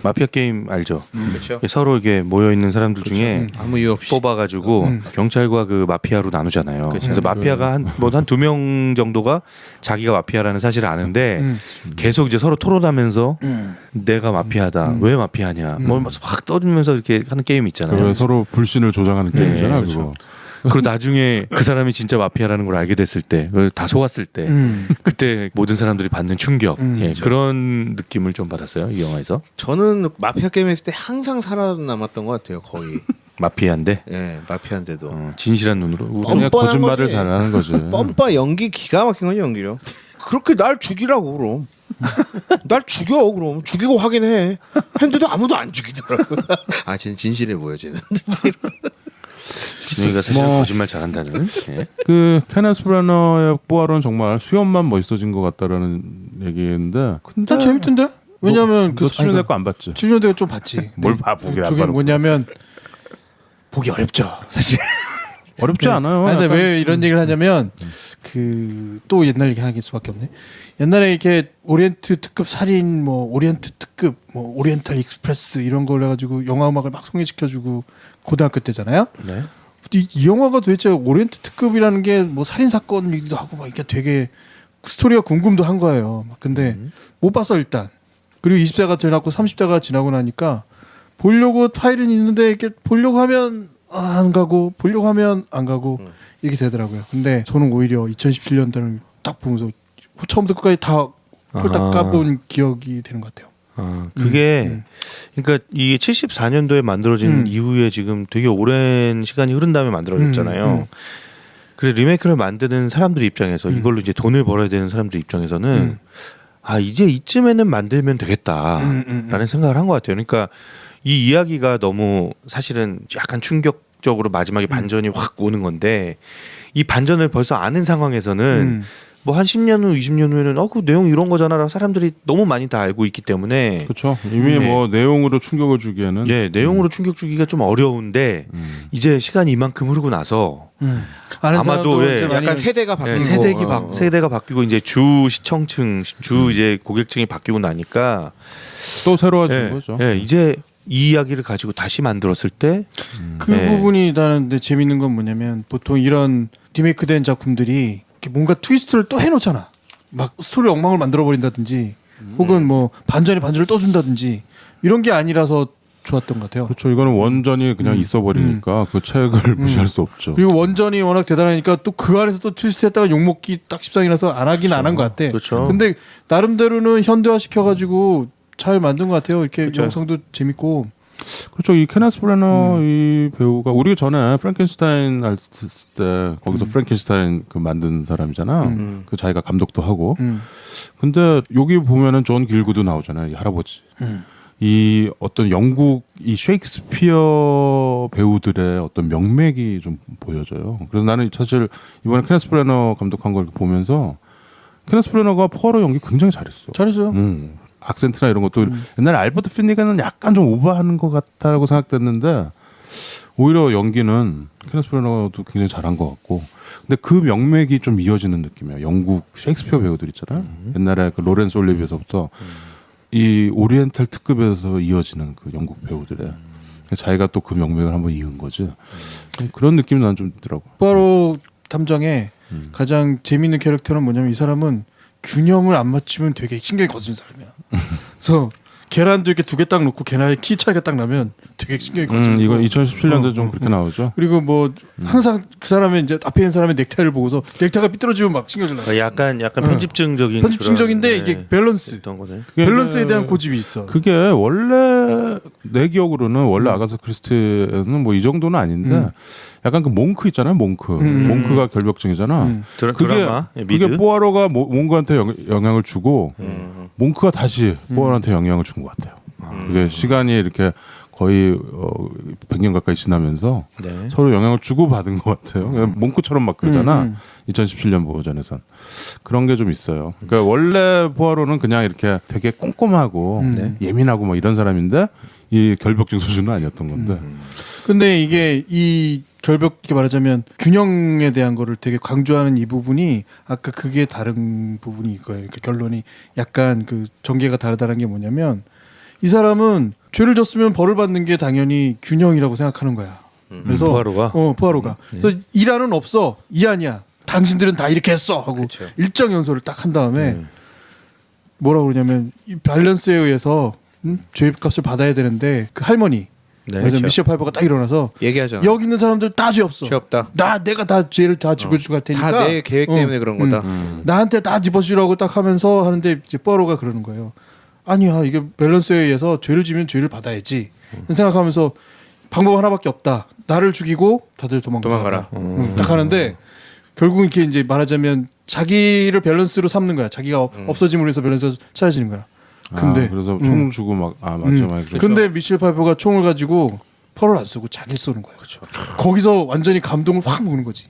S7: 마피아 게임 알죠?
S5: 그렇죠.
S7: 서로 이게 모여 있는 사람들 중에
S5: 아무 이유 없이
S7: 뽑아가지고 경찰과 그 마피아로 나누잖아요. 그래서 마피아가 한 2명 정도가 자기가 마피아라는 사실을 아는데 계속 이제 서로 토론하면서 내가 마피아다, 왜 마피아냐, 뭐 확 떠들면서 이렇게 하는 게임 있잖아요.
S6: 그 서로 불신을 조장하는 게임이잖아.
S7: 그렇죠.
S6: 그거.
S7: 그리고 나중에 그 사람이 진짜 마피아라는 걸 알게 됐을 때, 그걸 다 속았을 때, 그때 모든 사람들이 받는 충격, 예, 그런 느낌을 좀 받았어요 이 영화에서.
S5: 저는 마피아 게임 했을 때 항상 살아남았던 것 같아요. 거의.
S7: 마피아인데
S5: 예, 마피아인데도.
S7: 진실한 눈으로.
S6: 그냥
S5: 뻔뻔한
S6: 거짓말을
S5: 거지.
S6: 잘하는 거지.
S5: 뻔빠 연기 기가 막힌 거지 연기력. 그렇게 날 죽이라고 그럼. 날 죽여 그럼. 죽이고 확인해. 했는데도 아무도 안 죽이더라고. 아, 쟤는 진실해 보여 쟤는.
S7: 진영이가 사실 거짓말 잘한다는. 예.
S6: 그 케네스 브래너의 뽀아로는 정말 수염만 멋있어진 것 같다라는 얘기인데. 근데
S2: 난 재밌던데? 왜냐면
S6: 너 치료 내거 안 봤지?
S2: 7년대가 좀 봤지.
S6: 뭘 봐, 보기 안
S2: 그게
S6: 봐놓고.
S2: 뭐냐면 보기 어렵죠 사실.
S6: 어렵지 않아요.
S2: 아니, 근데
S6: 약간.
S2: 왜 이런 얘기를 하냐면 그 또 옛날 얘기 하길 수밖에 없네. 옛날에 이렇게 오리엔트 특급 살인, 뭐 오리엔트 특급, 뭐 오리엔탈 익스프레스 이런 걸 해가지고 영화 음악을 막 소개시켜주고 고등학교 때잖아요.
S7: 네.
S2: 이 영화가 도대체 오리엔트 특급이라는 게 뭐 살인 사건이기도 하고 막 이게 되게 스토리가 궁금도 한 거예요. 막 근데 못 봤어 일단. 그리고 20대가 지나고 30대가 지나고 나니까 보려고 파일은 있는데 이렇게 보려고 하면 안 가고 보려고 하면 안 가고 이렇게 되더라고요. 근데 저는 오히려 2017년도를 딱 보면서 처음부터 끝까지 다 홀딱 까본 기억이 되는 것 같아요.
S7: 그게 그러니까 이게 74년도에 만들어진 이후에 지금 되게 오랜 시간이 흐른 다음에 만들어졌잖아요. 그래 리메이크를 만드는 사람들 입장에서 이걸로 이제 돈을 벌어야 되는 사람들 입장에서는 아 이제 이쯤에는 만들면 되겠다라는 생각을 한 것 같아요. 그러니까 이 이야기가 너무 사실은 약간 충격적으로 마지막에 반전이 확 오는 건데 이 반전을 벌써 아는 상황에서는 뭐 한 10년 후, 20년 후에는 그 내용 이런 거잖아라고 사람들이 너무 많이 다 알고 있기 때문에
S6: 그렇죠. 이미 뭐 내용으로 충격을 주기에는
S7: 예 내용으로 충격 주기가 좀 어려운데 이제 시간이 이만큼 흐르고 나서 아마도
S5: 약간 세대가 바뀌고
S7: 세대가 바뀌고 이제 주 시청층, 주 이제 고객층이 바뀌고 나니까
S6: 또 새로워진
S7: 예,
S6: 거죠.
S7: 예, 이제 이 이야기를 가지고 다시 만들었을 때
S2: 그 부분이 나는 근데 재밌는 건 뭐냐면 보통 이런 리메이크된 작품들이 뭔가 트위스트를 또 해놓잖아. 막 스토리 엉망을 만들어버린다든지 혹은 뭐 반전에 반전을 떠준다든지 이런 게 아니라서 좋았던 것 같아요.
S6: 그렇죠. 이거는 원전이 그냥 있어버리니까 그 책을 무시할 수 없죠.
S2: 그리고 원전이 워낙 대단하니까 또 그 안에서 또 트위스트 했다가 욕먹기 딱 십상이라서 안 하긴 안 한 것 같아.
S7: 그렇죠.
S2: 근데 나름대로는 현대화 시켜가지고 잘 만든 것 같아요. 이렇게 영상도 재밌고
S6: 그렇죠. 이 케네스 브래너 이 배우가 우리가 전에 프랭켄슈타인 할 때 거기서 프랭켄슈타인 그 만든 사람이잖아. 그 자기가 감독도 하고. 근데 여기 보면은 존 길구도 나오잖아요. 이 할아버지. 이 어떤 영국 이 셰익스피어 배우들의 어떤 명맥이 좀 보여져요. 그래서 나는 사실 이번에 케네스 브래너 감독한 걸 보면서 케네스 브래너가 포아로 연기 굉장히 잘했어.
S2: 잘했어요.
S6: 악센트나 이런 것도 옛날에 알버트 피니가는 약간 좀 오버하는 것 같다라고 생각됐는데 오히려 연기는 케네스 브래너도 굉장히 잘한 것 같고 근데 그 명맥이 좀 이어지는 느낌이야. 영국 셰익스피어 배우들 있잖아요. 옛날에 그 로렌스 올리비에서부터 이 오리엔탈 특급에서 이어지는 그 영국 배우들의 자기가 또 그 명맥을 한번 이은 거지. 그런 느낌이 난 좀 있더라고.
S2: 포아로 탐정의 가장 재미있는 캐릭터는 뭐냐면 이 사람은 균형을 안 맞추면 되게 신경이 거슬리는 사람이야. 그래서 계란도 이렇게 두 개 딱 놓고 계란의 키 차이가 딱 나면 되게 신경이 거슬리고.
S6: 이거 2017년도 좀 그렇게 나오죠.
S2: 그리고 뭐 항상 그 사람의 이제 앞에 있는 사람의 넥타이를 보고서 넥타이가 삐뚤어지면 막 신경질 나.
S7: 약간 편집증적인
S2: 편집증적인데
S7: 그런,
S2: 이게 밸런스.
S7: 어떤 거네.
S2: 밸런스에 대한 고집이 있어.
S6: 그게 원래 내 기억으로는 원래 아가사 크리스티는 뭐 이 정도는 아닌데 약간 그 몽크 있잖아요. 몽크가 결벽증이잖아.
S7: 드라마
S6: 그게 뽀아로가 몽크한테 영향을 주고 몽크가 다시 뽀아로한테 영향을 준 것 같아요. 그게 시간이 이렇게 거의 100년 가까이 지나면서
S7: 네.
S6: 서로 영향을 주고 받은 것 같아요. 몽크처럼 막 그러잖아. 2017년 버전에선 그런 게 좀 있어요. 그러니까 원래 포아로는 그냥 이렇게 되게 꼼꼼하고 예민하고 뭐 이런 사람인데 이 결벽증 수준은 아니었던 건데.
S2: 근데 이게 이 결벽 이렇게 말하자면 균형에 대한 거를 되게 강조하는 이 부분이 아까 그게 다른 부분이 이거예요. 그러니까 결론이 약간 그 전개가 다르다는 게 뭐냐면 이 사람은 죄를 졌으면 벌을 받는 게 당연히 균형이라고 생각하는 거야. 그래서 포아로가 그래서 이란은 없어 이안이야. 당신들은 다 이렇게 했어 하고
S5: 그쵸.
S2: 일정 연설을 딱 한 다음에 뭐라고 그러냐면 이 밸런스에 의해서 죄값을 받아야 되는데 그 할머니 미셸 파이퍼가 딱 일어나서
S5: 얘기하잖아.
S2: 여기 있는 사람들 다 죄 없어.
S5: 죄 없다.
S2: 내가 다 죄를 다 집어주고 갈 테니까.
S5: 다 내 계획 때문에 그런 거다.
S2: 나한테 다 집어주라고 딱 하면서 하는데 이제 뽀아로가 그러는 거예요. 아니야 이게 밸런스에 의해서 죄를 지면 죄를 받아야지. 생각하면서 방법 하나밖에 없다. 나를 죽이고 다들 도망가라. 딱 하는데 결국 이렇게 이제 말하자면 자기를 밸런스로 삼는 거야. 자기가 없어짐으로 해서 밸런스가 찾아지는 거야. 근데
S6: 그래서 총 주고 막 맞죠.
S2: 근데 미셸 파이퍼가 총을 가지고 펄을 안 쏘고 자기를 쏘는 거야. 그렇죠. 거기서 완전히 감동을 확 먹는 거지.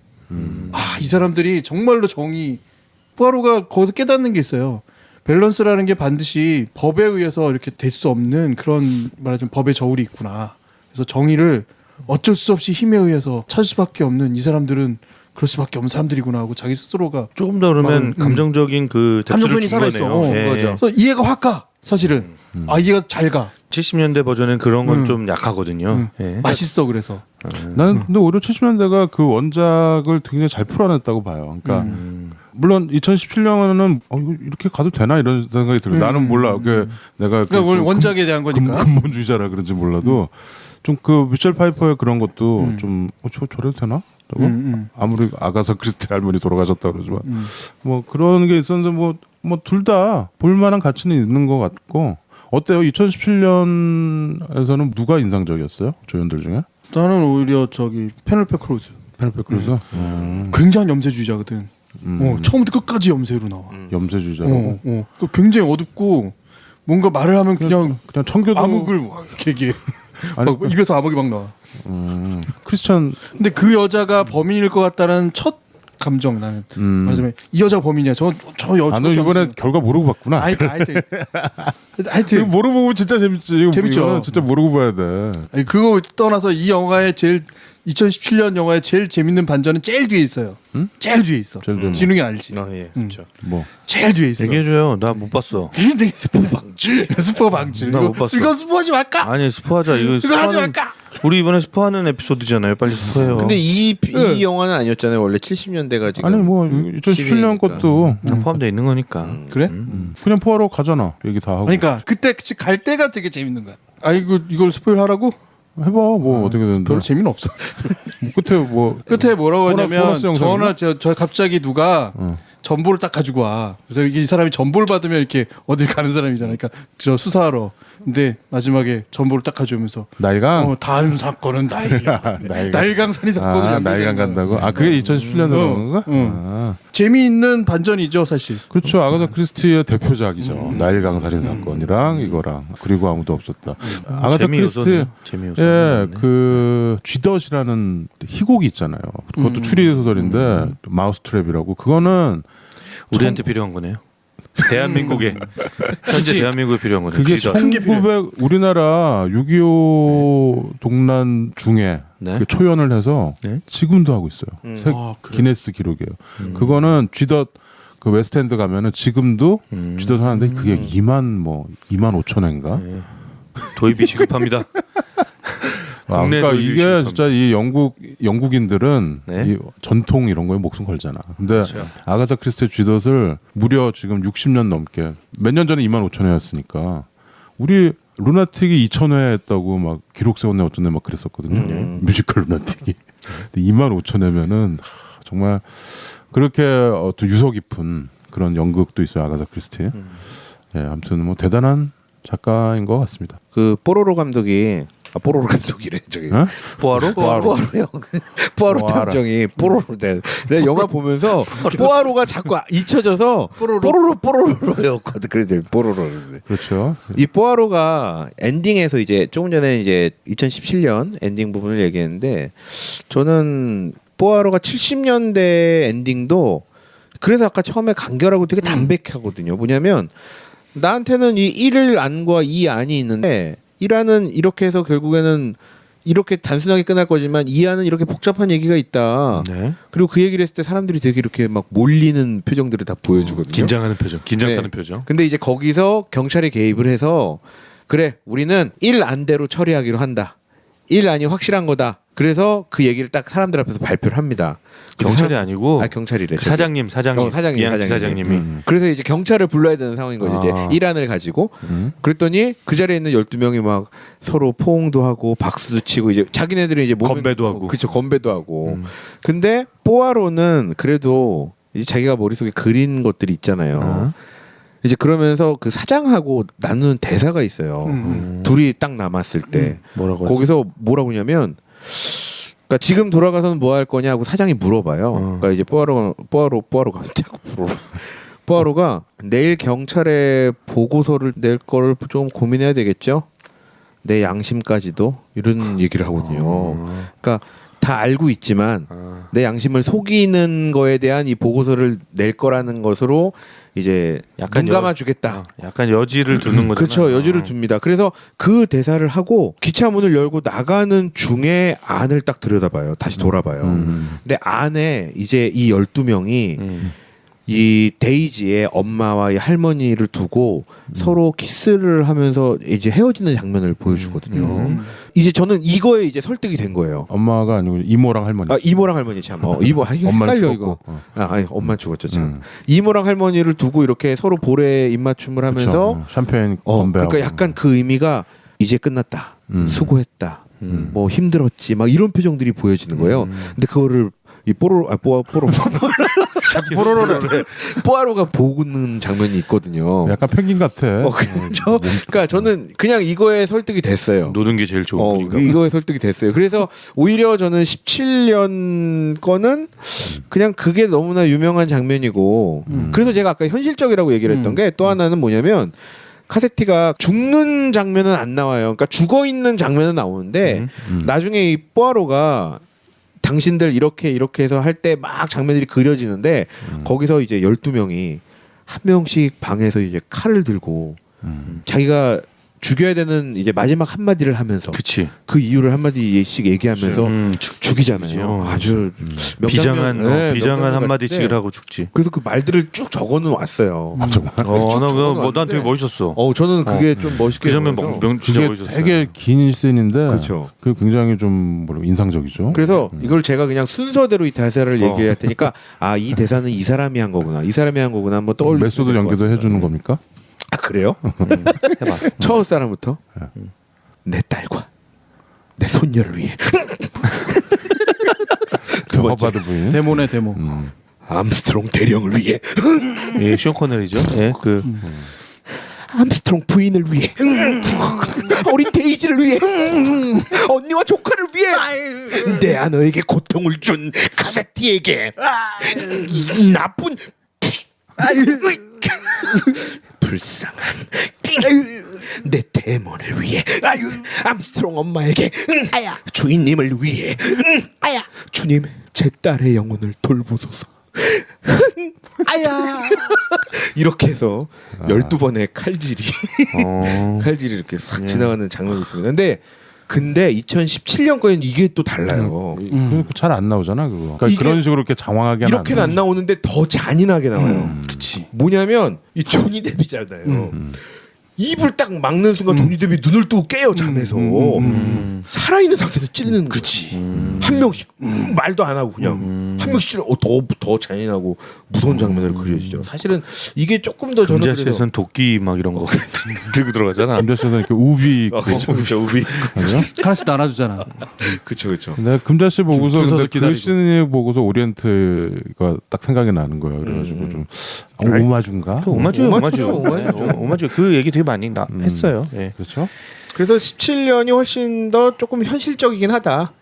S2: 이 사람들이 정말로 정의. 포아로가 거기서 깨닫는 게 있어요. 밸런스라는 게 반드시 법에 의해서 이렇게 될 수 없는 그런 말하자면 법의 저울이 있구나. 그래서 정의를 어쩔 수 없이 힘에 의해서 찾을 수밖에 없는 이 사람들은 그럴 수밖에 없는 사람들이구나 하고 자기 스스로가
S7: 조금 더 그러면 감정적인 그
S2: 감정선이 살아있어. 그래서 이해가 확 가. 사실은 이해가 잘 가.
S7: 70년대 버전은 그런 건 좀 약하거든요.
S2: 맛있어 그래서.
S6: 나는 근데 오히려 70년대가 그 원작을 굉장히 잘 풀어냈다고 봐요. 그러니까 물론 2017년은 이거 이렇게 가도 되나 이런 생각이 들어요. 나는 몰라. 내가
S2: 그러니까 원작에 대한 거니까.
S6: 근본주의자라 그런지 몰라도 좀 그 미셸 파이퍼의 그런 것도 좀 저래도 되나? 아무리 아가사 크리스티 할머니 돌아가셨다 그러지만 뭐 그런 게 있었는데 뭐 둘 다 볼만한 가치는 있는 것 같고 어때요? 2017년에서는 누가 인상적이었어요? 조연들 중에?
S2: 나는 오히려 페넬로페 크루즈.
S6: 페넬로페 크루즈?
S2: 굉장히 염세주의자거든. 처음부터 끝까지 염세로 나와.
S6: 염세주의자라고?
S2: 굉장히 어둡고 뭔가 말을 하면 그냥
S6: 청교도
S2: 암흑을 이렇게 얘기해. 막 입에서 암흑이 막 나와.
S6: 크리스찬.
S2: 근데 그 여자가 범인일 것 같다는 첫 감정 나는. 말하자면 이 여자 범인이야. 저 여자.
S6: 너 이번에 결과 모르고 봤구나.
S2: 하여튼
S6: 모르고 보면 진짜 재밌지.
S2: 재밌죠.
S6: 진짜 모르고 봐야 돼.
S2: 아니, 그거 떠나서 이 영화의 2017년 영화의 제일 재밌는 반전은 제일 뒤에 있어요. 제일 뒤에 있어. 진웅이 알지?
S5: 그렇죠.
S6: 뭐
S2: 제일 뒤에 있어.
S7: 얘기해줘요. 나 못 봤어.
S2: 굉장히 스포 방출.
S7: 나 못 봤어.
S2: 이거 스포하지 말까?
S7: 아니 스포하자. 이거
S2: 하지 말까?
S7: 우리 이번에 스포하는 에피소드잖아요. 빨리 스포해요.
S5: 근데 이 영화는 아니었잖아요. 원래 70년대가 지금.
S6: 아니 뭐 2017년 것도
S7: 다 포함되어 있는 거니까.
S2: 그래?
S6: 그냥 포하러 가잖아. 얘기 다 하고.
S2: 그러니까 그때 갈 때가 되게 재밌는 거야. 이걸 스포일 하라고?
S6: 해봐. 뭐 어떻게 되는데.
S2: 별 재미는 없어.
S6: 끝에 뭐라고
S2: 뭐라고 하냐면
S6: 보너스 영상인가?
S2: 저 갑자기 누가 전보를 딱 가지고 와. 그래서 이 사람이 전보를 받으면 이렇게 어딜 가는 사람이잖아요. 그러니까 저 수사하러. 근데 마지막에 전보를 딱 가져오면서
S6: 날강.
S2: 다음 사건은 나일이야. 날강 살인 사건을
S6: 아, 날강 간다고? 아, 그게 2017년도로 그런 건가? 아.
S2: 재미있는 반전이죠, 사실.
S6: 그렇죠. 아가사 크리스티의 대표작이죠. 나일강 살인 사건이랑 이거랑 그리고 아무도 없었다. 아가사 크리스티 예, 그 쥐덫이라는 희곡이 있잖아요. 그것도 추리 소설인데 마우스 트랩이라고. 그거는
S7: 우리한테 필요한 거네요. 대한민국에 현재 대한민국에 필요한 거네요.
S6: 그게
S7: 쥐덫.
S6: 1900 우리나라 6.25 동란 중에
S7: 네.
S6: 그 초연을 해서
S7: 네.
S6: 지금도 하고 있어요.
S2: 아, 그래요?
S6: 기네스 기록이에요. 그거는 쥐덫 그 웨스트엔드 가면은 지금도 쥐덫 하는데 그게 2만 5천엔가?
S7: 네. 도입이 시급합니다.
S6: 아,
S7: 국내
S6: 그러니까
S7: 도입이
S6: 이게
S7: 시급합니다.
S6: 진짜 이 영국인들은
S7: 네.
S6: 이 전통 이런 거에 목숨 걸잖아. 근데
S7: 그렇죠.
S6: 아가사 크리스티의 쥐덫을 무려 지금 60년 넘게 몇 년 전에 2만 5천회였으니까 우리 루나틱이 2,000회 했다고 막 기록 세웠네 어쩌네 막 그랬었거든요. 뮤지컬 루나틱이. 근데 2만 5천회면은 정말 그렇게 어떤 유서 깊은 그런 연극도 있어요. 아가사 크리스티. 예, 아무튼 뭐 대단한 작가인 것 같습니다.
S5: 그 뽀로로 감독이 뽀로로 감독이래 저기.
S6: 어?
S7: 포아로?
S5: 뽀아로 형. 뽀아로
S6: 뽀아로.
S5: 탐정이 뽀로로 돼. 내가 영화 보면서 뽀아로가 자꾸 잊혀져서 뽀로로였거든. 그래서 뽀로로.
S6: 그렇죠.
S5: 이 뽀아로가 엔딩에서 이제 조금 전에 이제 2017년 엔딩 부분을 얘기했는데 저는 뽀아로가 70년대 엔딩도 그래서 아까 처음에 간결하고 되게 담백하거든요. 뭐냐면 나한테는 이 1안과 2안이 있는데 1안은 이렇게 해서 결국에는 이렇게 단순하게 끝날 거지만 2안은 이렇게 복잡한 얘기가 있다.
S7: 네.
S5: 그리고 그 얘기를 했을 때 사람들이 되게 이렇게 막 몰리는 표정들을 다 보여주거든요.
S7: 긴장하는 표정, 긴장
S5: 네.
S7: 타는 표정.
S5: 근데 이제 거기서 경찰이 개입을 해서 그래 우리는 1안대로 처리하기로 한다. 1안이 확실한 거다. 그래서 그 얘기를 딱 사람들 앞에서 발표를 합니다.
S7: 경찰이 아니고
S5: 경찰이래.
S7: 그 사장님.
S5: 사장님,
S7: 비앙키
S5: 사장님이.
S7: 사장님이.
S5: 그래서 이제 경찰을 불러야 되는 상황인 거죠. 이제
S7: 아.
S5: 1안을 가지고. 그랬더니 그 자리에 있는 12명이 막 서로 포옹도 하고 박수도 치고 이제 자기네들이 이제
S7: 건배도 하고.
S5: 그렇죠. 건배도 하고. 근데 뽀아로는 그래도 이제 자기가 머릿속에 그린 것들이 있잖아요. 이제 그러면서 그 사장하고 나누는 대사가 있어요. 둘이 딱 남았을 때
S7: 뭐라고?
S5: 거기서 뭐라고 하냐면 그러니까 지금 돌아가서는 뭐 할 거냐고 사장이 물어봐요. 그러니까 이제 뽀아로가 자꾸 뽀아로가 내일 경찰에 보고서를 낼 거를 좀 고민해야 되겠죠. 내 양심까지도 이런 얘기를 하거든요. 그러니까 다 알고 있지만 내 양심을 속이는 거에 대한 이 보고서를 낼 거라는 것으로 이제
S7: 약간
S5: 눈 감아주겠다.
S7: 약간 여지를 두는 거죠.
S5: 그렇죠. 여지를 둡니다. 그래서 그 대사를 하고 기차 문을 열고 나가는 중에 안을 딱 들여다봐요. 다시 돌아봐요. 근데 안에 이제 이 12명이 이 데이지의 엄마와 이 할머니를 두고 서로 키스를 하면서 이제 헤어지는 장면을 보여주거든요. 이제 저는 이거에 이제 설득이 된 거예요.
S6: 엄마가 아니고 이모랑 할머니.
S5: 아, 이모랑 할머니 참. 이모
S6: 엄마는
S5: 헷갈려
S6: 죽었고.
S5: 이거. 아니 엄마 죽었죠 참. 이모랑 할머니를 두고 이렇게 서로 볼에 입맞춤을 하면서
S6: 그쵸. 샴페인 건배하고.
S5: 그러니까 약간 그 의미가 이제 끝났다. 수고했다. 뭐 힘들었지. 막 이런 표정들이 보여지는 거예요. 근데 그거를 이 뽀아로가 보는 장면이 있거든요.
S6: 약간 펭귄 같아.
S5: 그렇죠. 그러니까 저는 그냥 이거에 설득이 됐어요.
S7: 노는 게 제일 좋은 거니까.
S5: 이거에 설득이 됐어요. 그래서 오히려 저는 17년 거는 그냥 그게 너무나 유명한 장면이고 그래서 제가 아까 현실적이라고 얘기를 했던 게 또 하나는 뭐냐면 카세티가 죽는 장면은 안 나와요. 그러니까 죽어 있는 장면은 나오는데 나중에 이 뽀아로가 당신들 이렇게 해서 할 때 막 장면들이 그려지는데 거기서 이제 12명이 한 명씩 방에서 이제 칼을 들고 자기가 죽여야 되는 이제 마지막 한마디를 하면서
S7: 그치.
S5: 그 이유를 한마디씩 얘기하면서 죽이잖아요.
S7: 죽이죠.
S5: 아주
S7: 비장한
S5: 명장면,
S7: 비장한
S5: 명장면
S7: 한마디씩을
S5: 같은데
S7: 하고 죽지.
S5: 그래서 그 말들을 쭉 적어는 왔어요.
S6: 정말.
S7: 난 되게 멋있었어.
S5: 저는 그게 좀 멋있게
S7: 그 장면
S5: 보여서.
S7: 진짜
S6: 그게
S7: 멋있었어요.
S6: 되게 긴 씬인데
S5: 그렇죠.
S6: 그 굉장히 좀 인상적이죠.
S5: 그래서 이걸 제가 그냥 순서대로 이 대사를 얘기할 테니까 이 대사는 이 사람이 한 거구나. 이 사람이 한 거구나. 한번 떠올리면
S6: 메소드
S5: 될것
S6: 연계도
S5: 같습니다.
S6: 해주는 겁니까?
S5: 아 그래요?
S7: 해봐.
S5: 첫 사람부터 내 딸과 내 손녀를 위해 두 번째
S6: 허바드 부인.
S2: 데모네 데모.
S5: 암스트롱 대령을 위해,
S7: 예, 쇼 코넬이죠. 예, 그
S5: 암스트롱 부인을 위해, 어린 데이지를 위해, 언니와 조카를 위해, 내가 너에게 고통을 준 카세티에게 이 나쁜 불쌍한 내 데몬을 위해, 암스트롱 엄마에게, 주인님을 위해, 주님 제 딸의 영혼을 돌보소서. 아야 이렇게 해서 12번의 칼질이 칼질이 이렇게 싹 지나가는 장면이 있습니다. 근데 2017년 거에는 이게 또 달라요.
S6: 잘 안 나오잖아 그거. 그러니까
S5: 이게
S6: 그런 식으로 이렇게 장황하게
S5: 이렇게는 안 나오는데 더 잔인하게 나와요.
S2: 그치.
S5: 뭐냐면 이 조니 데뷔잖아요. 입을 딱 막는 순간 조니 데뷔 눈을 뜨고 깨요 잠에서. 살아있는 상태에서 찌르는
S2: 그치.
S5: 한 명씩 말도 안 하고 그냥 한 명씩 찌르. 더 잔인하고 무서운 장면을 그려주죠. 사실은 이게 조금 더 저는 그래서
S7: 금자씨에서는 도끼 막 이런 거 들고 들어가잖아.
S6: 금자씨는 이렇게 우비
S5: 그렇죠 우비.
S6: 아니요?
S2: 하나씩 나눠주잖아.
S5: 그렇죠.
S6: 근데 금자씨 보고서
S2: 줄 서서
S6: 근데 그
S2: 기다리고.
S6: 씬을 보고서 오리엔트가 딱 생각이 나는 거예요. 그래가지고 좀 오마주인가?
S7: 오마주 그 얘기 되게 많이 했어요. 예.
S6: 그렇죠.
S5: 그래서 17년이 훨씬 더 조금 현실적이긴 하다.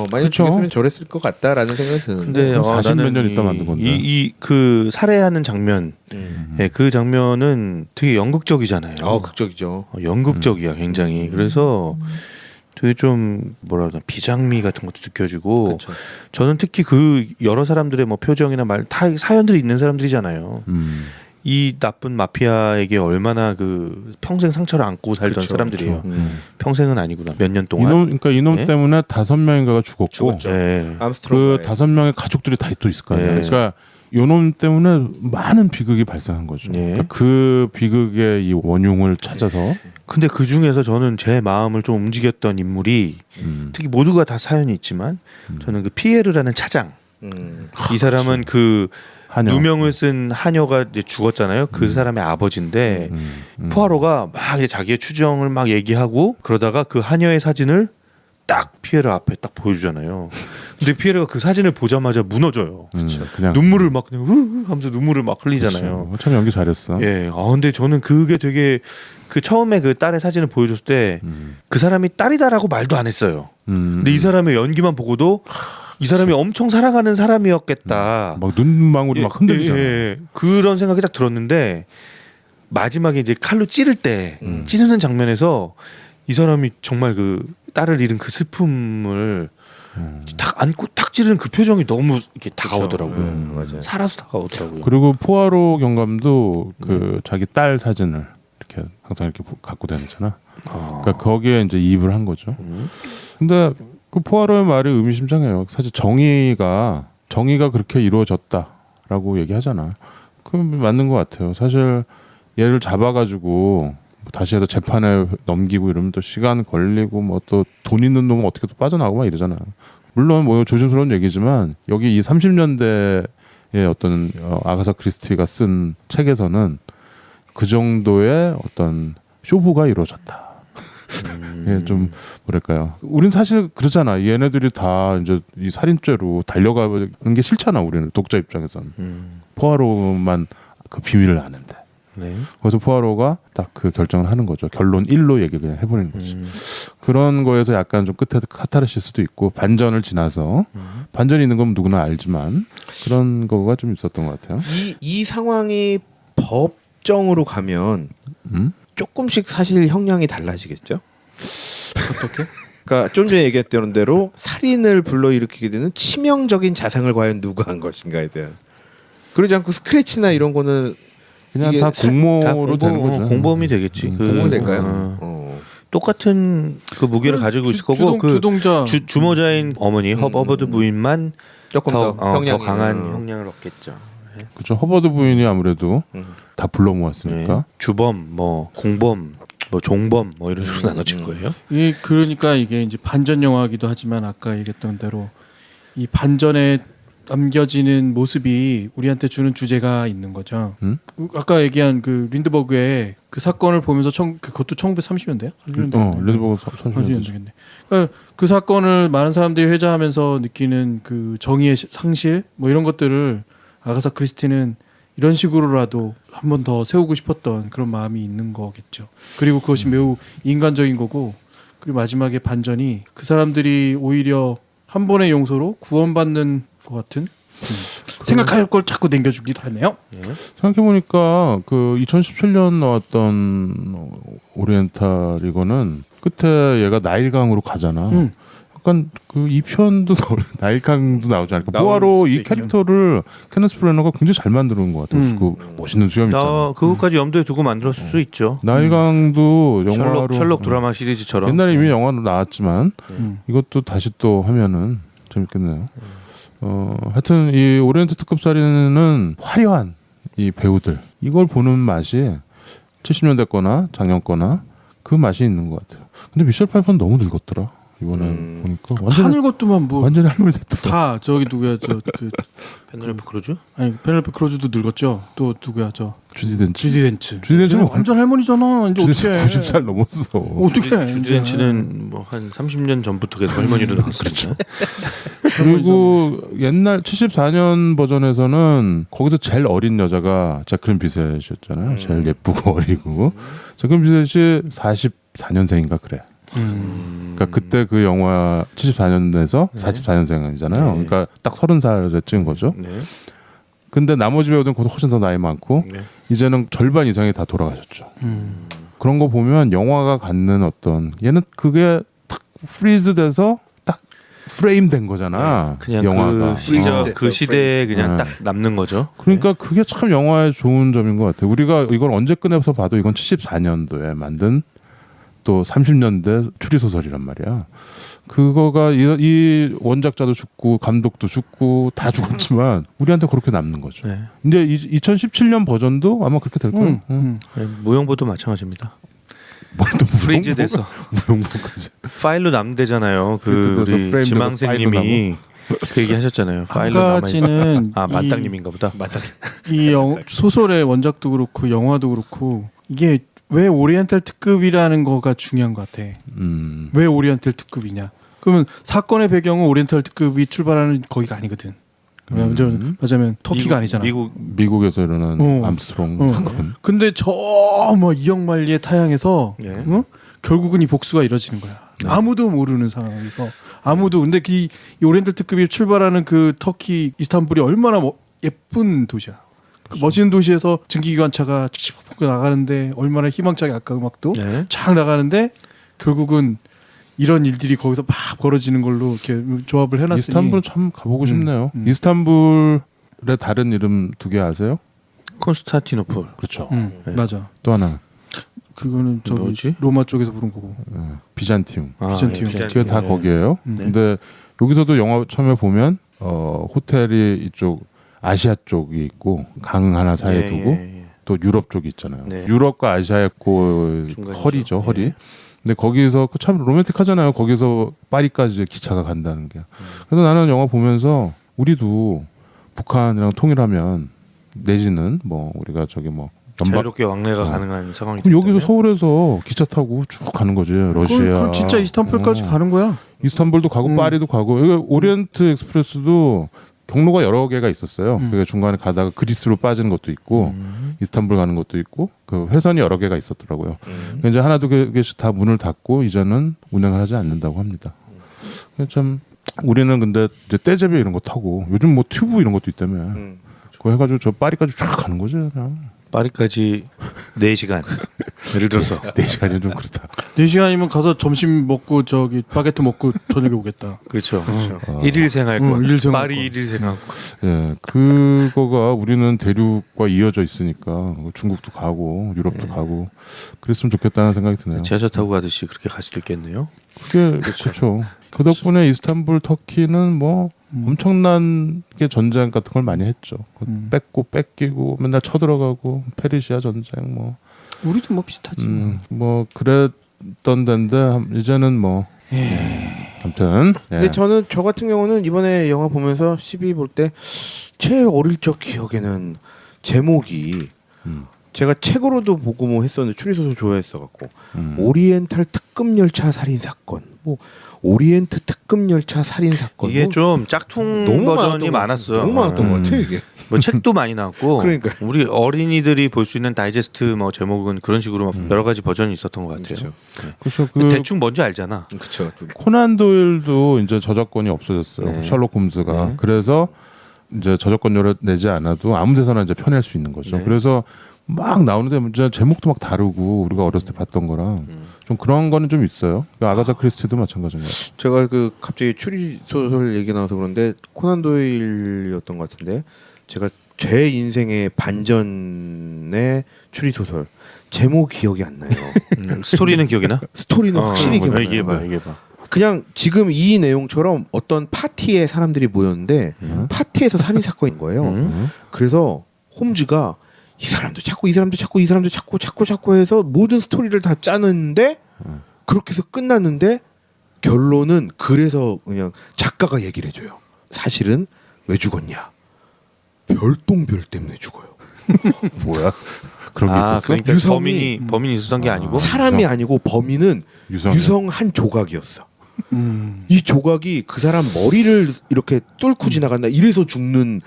S5: 많이
S6: 그쵸.
S5: 죽였으면 저랬을 것 같다라는 생각이 드는데.
S7: 근데
S6: 40몇
S7: 나는
S6: 년 있다 만든 건데.
S7: 이그 살해하는 장면, 예, 그 장면은 되게 연극적이잖아요.
S5: 극적이죠.
S7: 연극적이야 굉장히. 그래서 되게 좀 뭐라 그러나 비장미 같은 것도 느껴지고.
S5: 그쵸.
S7: 저는 특히 그 여러 사람들의 뭐 표정이나 말 다 사연들이 있는 사람들이잖아요. 이 나쁜 마피아에게 얼마나 그 평생 상처를 안고 살던
S5: 그쵸,
S7: 사람들이에요.
S5: 그쵸.
S7: 평생은 아니구나. 몇 년 동안.
S6: 그러니까 이놈
S7: 네?
S6: 때문에 5명인가가 죽었고
S5: 죽었죠.
S7: 예.
S5: 암스트롱.
S6: 그 5명의 가족들이 다 또 있을 거 아니에요.
S7: 네.
S6: 그러니까 요놈 때문에 많은 비극이 발생한 거죠.
S7: 네.
S6: 그러니까 그 비극의 이 원흉을 찾아서
S7: 근데 그 중에서 저는 제 마음을 좀 움직였던 인물이 특히 모두가 다 사연이 있지만 저는 그 피에르라는 차장. 이 사람은 그
S6: 한여.
S7: 누명을 쓴 하녀가 이제 죽었잖아요. 그 사람의 아버지인데 포아로가 막 이제 자기의 추정을 막 얘기하고 그러다가 그 하녀의 사진을 딱 피에르 앞에 딱 보여주잖아요. 근데 피에르가 그 사진을 보자마자 무너져요.
S6: 그냥
S7: 눈물을 막 그냥 흐흐 하면서 눈물을 막 흘리잖아요.
S6: 참 연기 잘했어.
S7: 예. 근데 저는 그게 되게 그 처음에 그 딸의 사진을 보여줬을 때 그 사람이 딸이다라고 말도 안 했어요. 근데 이 사람의 연기만 보고도 이 사람이 엄청 사랑하는 사람이었겠다.
S6: 막 눈망울이 막 흔들리잖아.
S7: 예. 그런 생각이 딱 들었는데 마지막에 이제 칼로 찌를 때 찌르는 장면에서 이 사람이 정말 그 딸을 잃은 그 슬픔을 딱 안고 딱 찌르는 그 표정이 너무 이렇게 다가오더라고요.
S5: 맞아요.
S7: 살아서 다가오더라고요.
S6: 그리고 포아로 경감도 그 자기 딸 사진을 이렇게 항상 이렇게 갖고 다니잖아. 그러니까 거기에 이제 이입을 한 거죠. 근데 그 포아로의 말이 의미심장해요. 사실 정의가 그렇게 이루어졌다라고 얘기하잖아. 그 맞는 것 같아요. 사실 얘를 잡아가지고 다시 해서 재판에 넘기고 이러면 또 시간 걸리고 뭐 또 돈 있는 놈은 어떻게 또 빠져나가고 막 이러잖아. 물론 뭐 조심스러운 얘기지만 여기 이 30년대의 어떤 아가사 크리스티가 쓴 책에서는 그 정도의 어떤 쇼부가 이루어졌다. 예, 좀 뭐랄까요. 우린 사실 그렇잖아. 얘네들이 다 이제 이 살인죄로 달려가는 게 싫잖아. 우리는 독자 입장에서는. 포아로만 그 비밀을 아는데.
S7: 네.
S6: 그래서 포아로가 딱 그 결정을 하는 거죠. 결론 1로 얘기 그냥 해버리는 거지. 그런 거에서 약간 좀 끝에 카타르시스도 있고 반전을 지나서 반전이 있는 건 누구나 알지만 그런 거가 좀 있었던 것 같아요.
S5: 이 상황이 법정으로 가면 조금씩 사실 형량이 달라지겠죠. 어떻게? 그러니까 좀 전에 얘기했던 대로 살인을 불러일으키게 되는 치명적인 자상을 과연 누가 한 것인가에 대한. 그러지 않고 스크래치나 이런 거는
S6: 그냥
S5: 이게
S6: 다 공모로 되는 거죠.
S7: 공범이 되겠지.
S5: 공모 될까요?
S7: 똑같은 그 무게를 가지고 있을 거고 그
S2: 주동자
S7: 주모자인 어머니 허버드 부인만
S5: 조금 더
S7: 더 강한 형량을 얻겠죠.
S6: 그렇죠. 허버드 부인이 아무래도 다 불러 모았으니까.
S7: 네. 주범, 뭐 공범, 뭐 종범, 뭐 이런 식으로 나눠질 거예요.
S2: 그러니까 이게 이제 반전 영화이기도 하지만 아까 얘기했던 대로 이 반전에 남겨지는 모습이 우리한테 주는 주제가 있는 거죠. 아까 얘기한 그 린드버그의 그 사건을 보면서 그것도 1930년대야?
S6: 린드버그
S2: 30년대겠네. 그러니까 그 사건을 많은 사람들이 회자하면서 느끼는 그 정의의 상실 뭐 이런 것들을 아가사 크리스티는 이런 식으로라도 한 번 더 세우고 싶었던 그런 마음이 있는 거겠죠. 그리고 그것이 매우 인간적인 거고, 그리고 마지막에 반전이 그 사람들이 오히려 한 번의 용서로 구원받는 것 같은 생각할 걸 자꾸 남겨주기도 하네요.
S6: 생각해보니까 그 2017년 나왔던 오리엔탈이거는 끝에 얘가 나일강으로 가잖아. 약간 그 2편도 나일강도 나오지 않을까. 뭐하러 이 캐릭터를 케네스 브래너가 굉장히 잘 만드는 것 같아요. 그 멋있는 수염 있잖아.
S7: 그것까지 염두에 두고 만들었을 수 있죠.
S6: 나일강도 영화로
S7: 셜록 드라마 시리즈처럼
S6: 옛날에 이미 영화로 나왔지만 이것도 다시 또 하면은 재밌겠네요. 하여튼 이 오리엔트 특급 살인은 화려한 이 배우들 이걸 보는 맛이 70년대 거나 작년 거나 그 맛이 있는 것 같아요. 근데 미셸 파이퍼는 너무 늙었더라. 이번에 보니까
S2: 하늘 것도만 뭐
S6: 완전히 할머니 됐더라.
S2: 다 저기 누구야 그
S7: 페넬로페 크루즈?
S2: 아니 페넬로페 크루즈도 늙었죠. 또 누구야 저
S6: 주디 덴치.
S2: 주디 덴치는 완전 할머니잖아. 이제
S6: 주디
S2: 어떻게
S6: 덴치 90살 넘었어.
S2: 어떻게
S7: 주디 덴치는 뭐 한 30년 전부터 계속 할머니로 나왔거든요.
S6: 그리고 옛날 74년 버전에서는 거기서 제일 어린 여자가 자클린 비셋이었잖아요. 제일 예쁘고 어리고. 자클린 비셋이 44년생인가 그래. 그러니까 그때 그 영화 74년에서 44년생이잖아요. 그러니까 딱 30살에 찍은 거죠.
S7: 네.
S6: 근데 나머지 배우들은 그보다 훨씬 더 나이 많고
S7: 네.
S6: 이제는 절반 이상이 다 돌아가셨죠. 그런 거 보면 영화가 갖는 어떤 얘는 그게 탁 프리즈돼서 딱 프레임된 거잖아.
S7: 그냥
S6: 영화가.
S7: 그 시대에 그냥
S6: 네.
S7: 딱 남는 거죠.
S6: 그러니까 그게 참 영화의 좋은 점인 것 같아요. 우리가 이걸 언제 꺼내서 봐도 이건 74년도에 만든 또 30년대 추리 소설이란 말이야. 그거가 이 원작자도 죽고 감독도 죽고 다 죽었지만 우리한테 그렇게 남는 거죠.
S7: 네.
S6: 이제 2017년 버전도 아마 그렇게 될 거예요.
S7: 네, 무용보도 마찬가지입니다.
S6: 뭘또
S7: 프리즈돼서
S6: 무용보까지.
S7: 파일로 남대잖아요. 그
S6: 프리즈돼서
S7: 우리
S6: 프레임돼서
S7: 지망생님이 그 얘기 하셨잖아요.
S2: 한
S7: 파일로 남아
S2: 가지는
S7: 아 만땅님인가 보다. 만땅.
S2: 이 소설의 원작도 그렇고 영화도 그렇고 이게 왜 오리엔탈 특급이라는 거가 중요한 것 같아. 왜 오리엔탈 특급이냐? 그러면 사건의 배경은 오리엔탈 특급이 출발하는 거기가 아니거든. 맞아면 터키가 아니잖아.
S6: 미국에서 일어난 암스트롱 사건.
S2: 근데 저 뭐 이역만리의 타향에서
S7: 네.
S2: 결국은 이 복수가 이뤄지는 거야.
S7: 네.
S2: 아무도 모르는 상황에서 아무도. 근데 이 오리엔탈 특급이 출발하는 그 터키 이스탄불이 얼마나 예쁜 도시야. 그 멋진 도시에서 증기기관차가 나가는데 얼마나 희망차게 아까 음악도
S7: 네.
S2: 쫙 나가는데 결국은 이런 일들이 거기서 막 벌어지는 걸로 이렇게 조합을 해놨으니
S6: 이스탄불 참 가보고 싶네요. 이스탄불의 다른 이름 두 개 아세요?
S7: 콘스탄티노플.
S6: 그렇죠.
S7: 네.
S2: 맞아.
S6: 또 하나
S2: 그거는 저기
S7: 뭐지?
S2: 로마 쪽에서 부른 거고.
S6: 비잔티움.
S2: 비잔티움.
S6: 그게 다
S7: 네.
S6: 거기에요. 근데 여기서도 영화 처음에 보면 호텔이 이쪽 아시아 쪽이 있고 강 하나 사이에 두고 또 유럽 쪽이 있잖아요.
S7: 네.
S6: 유럽과 아시아의 그
S7: 중간이죠.
S6: 허리죠, 허리. 근데 거기서 참 로맨틱하잖아요. 거기서 파리까지 기차가 간다는 게. 그래서 나는 영화 보면서 우리도 북한이랑 통일하면 내지는 뭐 우리가 저기 뭐
S7: 자유롭게 왕래가 가능한 상황이
S6: 그럼 여기서
S7: 됐다면?
S6: 서울에서 기차 타고 쭉 가는 거지. 러시아.
S2: 그럼 진짜 이스탄불까지 가는 거야.
S6: 이스탄불도 가고 파리도 가고. 여기 오리엔트 익스프레스도 경로가 여러 개가 있었어요. 그게 중간에 가다가 그리스로 빠지는 것도 있고 이스탄불 가는 것도 있고 그 회선이 여러 개가 있었더라고요. 이제 하나 두 개씩 다 문을 닫고 이제는 운행을 하지 않는다고 합니다. 참 우리는 근데 이제 떼제비 이런 거 타고 요즘 뭐 튜브 이런 것도 있다며. 그거 해가지고 저 파리까지 쫙 가는 거지 그냥.
S7: 파리까지 4시간. 예를 들어서
S6: 4시간이 좀 그렇다.
S2: 4시간이면 가서 점심 먹고 저기 바게트 먹고 저녁에 오겠다.
S7: 그렇죠. 일일 생활권.
S2: 일일 생활권.
S7: 파리 일일 생활권.
S6: 예, 그거가 우리는 대륙과 이어져 있으니까 중국도 가고 유럽도 가고 그랬으면 좋겠다는 생각이 드네요.
S7: 지하철 타고 가듯이 그렇게 갈 수도 있겠네요.
S6: 그게 그렇죠. 그 덕분에 이스탄불 터키는 뭐 엄청나게 전쟁 같은 걸 많이 했죠. 뺏고 뺏기고 맨날 쳐들어가고 페르시아 전쟁 뭐
S2: 우리도 뭐 비슷하지.
S6: 뭐 그랬던 데인데 이제는 뭐 아무튼
S5: 근데 저는 저 같은 경우는 이번에 영화 보면서 12 볼 때 제일 어릴 적 기억에는 제목이 제가 책으로도 보고 뭐 했었는데 추리소설 좋아했어 갖고 오리엔탈 특급 열차 살인 사건 뭐 오리엔트 특급 열차 살인 사건
S7: 이게
S5: 뭐
S7: 좀 짝퉁
S5: 너무
S7: 버전이
S5: 많았던
S7: 많았어요.
S5: 너무 많았던 것 같아 이게.
S7: 뭐 책도 많이 나왔고
S5: 그러니까요.
S7: 우리 어린이들이 볼 수 있는 다이제스트 뭐 제목은 그런 식으로 여러 가지 버전이 있었던 것 같아요.
S6: 그렇죠.
S7: 근데 대충 뭔지 알잖아.
S5: 그렇죠.
S6: 코난 도일도 이제 저작권이 없어졌어요.
S7: 네.
S6: 셜록 홈즈가.
S7: 네.
S6: 그래서 이제 저작권료를 내지 않아도 아무 데서나 이제 펴낼 수 있는 거죠.
S7: 네.
S6: 그래서 막 나오는데 문제 제목도 막 다르고 우리가 어렸을 때 봤던 거랑 좀 그런 거는 좀 있어요. 아가사 크리스티도 마찬가지인 것 같아요.
S5: 제가 그 갑자기 추리 소설 얘기 나와서 그런데 코난 도일이었던 것 같은데 제가 제 인생의 반전의 추리 소설 제목 기억이 안 나요.
S7: 스토리는 기억이 나?
S5: 스토리는 확실히 기억나요.
S7: 얘기해봐.
S5: 그냥 지금 이 내용처럼 어떤 파티에 사람들이 모였는데 파티에서 살인 사건인 거예요. 그래서 홈즈가 이 사람도 찾고 이 사람도 찾고 이 사람도 찾고 해서 모든 스토리를 다 짜는데 그렇게 해서 끝났는데 결론은 그래서 그냥 작가가 얘기를 해줘요. 사실은 왜 죽었냐? 별똥별 때문에 죽어요.
S6: 뭐야? 그런 게 있었어?
S7: 그러니까
S5: 유성이-
S7: 범인이 있었던 게 아니고
S5: 사람이 아니고 범인은
S6: 유성이요?
S5: 유성 한 조각이었어. 이 조각이 그 사람 머리를 이렇게 뚫고 지나간다. 이래서 죽는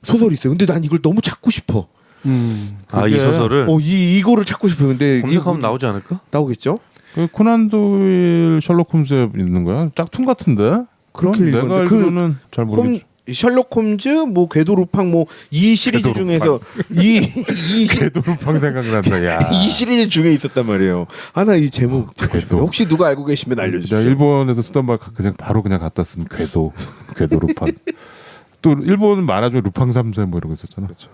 S5: 소설이 있어요. 근데 난 이걸 너무 찾고 싶어.
S7: 이 소설을
S5: 이거를 찾고 싶어요. 근데
S7: 검색하면 나오지 않을까?
S5: 나오겠죠?
S6: 그 코난 도일 셜록 홈즈에 있는 거야? 짝퉁 같은데?
S5: 그렇게
S6: 그럼 내가
S5: 읽었는데 그
S6: 알기로는 잘 모르겠죠.
S5: 셜록 홈즈, 뭐 궤도 루팡, 뭐 이 시리즈 중에서 이
S6: 궤도루팡 생각난다. 야.
S5: 이 시리즈 중에 있었단 말이에요. 나 이 제목 찾고
S6: 궤도.
S5: 싶어요. 혹시 누가 알고 계시면 알려주십시오.
S6: 내가 일본에서 쓰던 말 그냥 바로 그냥 갖다 쓴 궤도루팡. 또 일본 만화 중에 루팡 3세 뭐 이런 거 있었잖아.
S5: 그렇죠.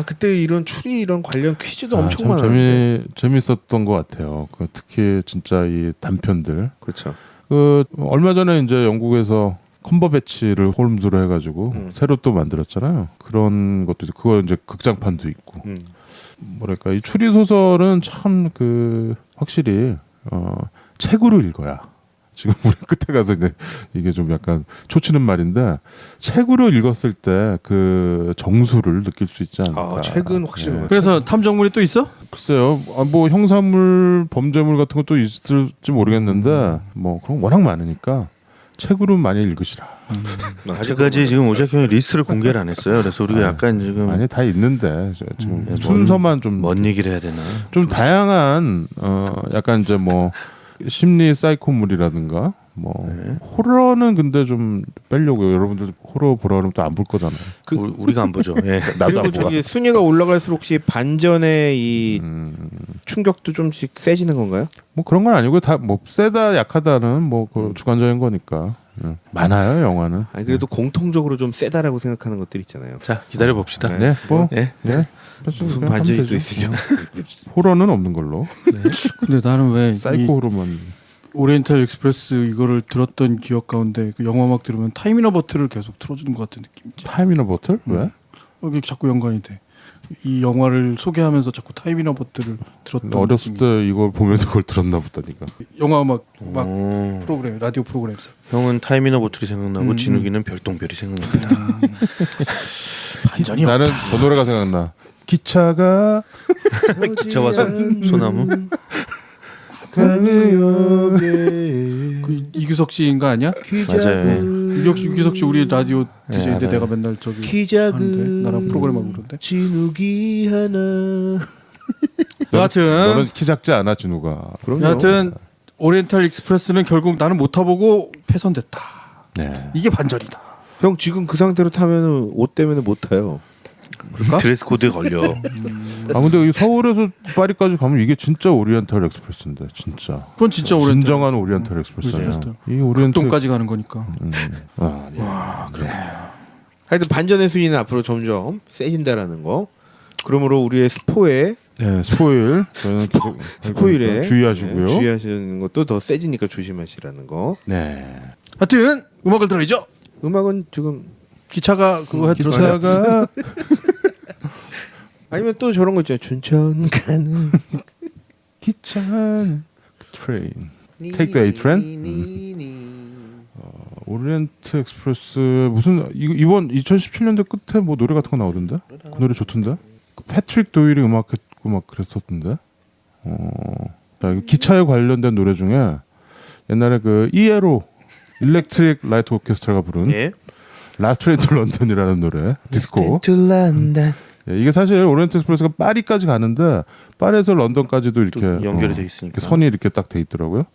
S5: 그때 이런 추리 이런 관련 퀴즈도 엄청
S6: 참
S5: 많았는데.
S6: 재밌었던 것 같아요. 그 특히 진짜 이 단편들.
S5: 그렇죠.
S6: 그 얼마 전에 이제 영국에서 컴버배치를 홀음즈로 해가지고 새로 또 만들었잖아요. 그런 것도 있고 그거 이제 극장판도 있고. 뭐랄까 이 추리 소설은 참 그 확실히 책으로 읽어야. 지금 우리 끝에 가서 이게 좀 약간 초치는 말인데 책으로 읽었을 때 그 정수를 느낄 수 있지 않을까.
S5: 책은 확실히
S6: 예.
S2: 그래서 탐정물이 또 있어?
S6: 글쎄요, 뭐 형사물, 범죄물 같은 것도 있을지 모르겠는데 뭐 그런 거 워낙 많으니까 책으로 많이 읽으시라.
S7: 아직까지 지금 오작 형이 리스트를 공개를 안 했어요. 그래서 우리가 약간 지금
S6: 많이 다 있는데 지금
S7: 네,
S6: 순서만 좀
S7: 뭔 얘기를 해야 되나?
S6: 좀 다양한 약간 이제 뭐 심리 사이코물이라든가 뭐 호러는 근데 좀 빼려고요. 여러분들 호러 보라 그러면 또 안 볼 거잖아요.
S7: 우리가 안 보죠. 예.
S6: 나도
S5: 그리고
S6: 안 봐.
S5: 저기 순위가 올라갈수록 혹시 반전의 이 충격도 좀씩 세지는 건가요?
S6: 뭐 그런 건 아니고 다 뭐 세다 약하다는 뭐 그 주관적인 거니까 많아요 영화는.
S5: 아니 그래도 공통적으로 좀 세다라고 생각하는 것들 있잖아요.
S7: 자 기다려 봅시다.
S6: 네, 뭐
S7: 예.
S6: 네.
S5: 무슨
S6: 하면
S5: 반전이
S6: 되죠.
S5: 또 있으냐?
S6: 호러는 없는 걸로.
S2: 근데 나는 왜
S6: 사이코 호러만.
S2: 오리엔탈 익스프레스 이거를 들었던 기억 가운데 그 영화 막 들으면 타임이너 버틀을 계속 틀어주는 것 같은 느낌이지.
S6: 타임이너 버틀? 왜?
S2: 여기 자꾸 연관이 돼. 이 영화를 소개하면서 자꾸 타임이너 버틀을 들었던.
S6: 어렸을
S2: 느낌이.
S6: 때 이걸 보면서 그걸 들었나 보다니까.
S2: 영화 막
S7: 오.
S2: 프로그램 라디오 프로그램에서.
S7: 형은 타이미너 보틀이 생각나고 진욱이는 별똥별이 생각납니다.
S2: 반전이
S6: 나는
S2: 없다.
S6: 저 노래가 생각나. 기차가
S7: 기차와 소나무.
S2: 그 이규석 씨인가 아니야?
S7: 맞아요.
S2: 이규석 씨 우리 라디오 DJ인데
S7: 알아요.
S2: 내가 맨날 저기
S5: 기작은
S2: 하는데 나랑 프로그램 하고 그러는데.
S5: 진욱이 하나.
S2: 여하튼
S6: 너는 키 작지 않아 진우가.
S2: 여하튼 오리엔탈 익스프레스는 결국 나는 못 타보고 패선됐다.
S6: 네.
S2: 이게 반전이다.
S5: 형 지금 그 상태로 타면은 옷 때문에 못 타요.
S2: 그럴까?
S7: 드레스 코드에 걸려.
S6: 근데 이 서울에서 파리까지 가면 이게 진짜 오리엔탈 익스프레스인데 진짜.
S2: 그건 진짜 오리엔탈.
S6: 진정한 오리엔탈 익스프레스예요.
S2: 그렇죠.
S6: 이 오리엔탈
S2: 극동까지 가는 거니까.
S6: 네.
S5: 하여튼 반전의 순위는 앞으로 점점 세진다라는 거. 그러므로 우리의 스포에
S6: 네, 스포일. 저희는
S5: 스포일에
S6: 주의하시고요.
S5: 네, 주의하시는 것도 더 세지니까 조심하시라는 거.
S6: 네.
S2: 하여튼 음악을 들어야죠.
S5: 음악은 지금
S2: 기차가 그거 들었어요.
S6: 기차가
S5: 아니면 또 저런 거 있잖아요. 춘천 가는
S6: 기차는 트레인. Take the A train? 오리엔트 익스프레스 무슨 이번 2017년도 끝에 뭐 노래 같은 거 나오던데? 그 노래 좋던데? 그 패트릭 도일이 음악했고 막 그랬었던데? 자, 이거 기차에 관련된 노래 중에 옛날에 그 이에로 일렉트릭 라이트 오케스트라가 부른
S7: 예.
S6: 라스트 트레인 투 런던이라는 노래 디스코.
S7: 런던.
S6: 예, 이게 사실 오리엔트 익스프레스가 파리까지 가는데 파리에서 런던까지도 이렇게
S7: 연결이 돼 있으니까.
S6: 이렇게 선이 이렇게 딱 돼 있더라고요.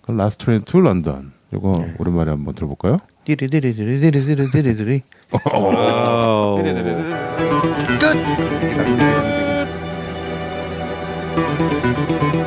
S6: 그럼 라스트 트레인 투 런던. 이거 오랜만에 한번 들어볼까요?
S7: 띠리디리디리디리디리디리.
S5: 끝.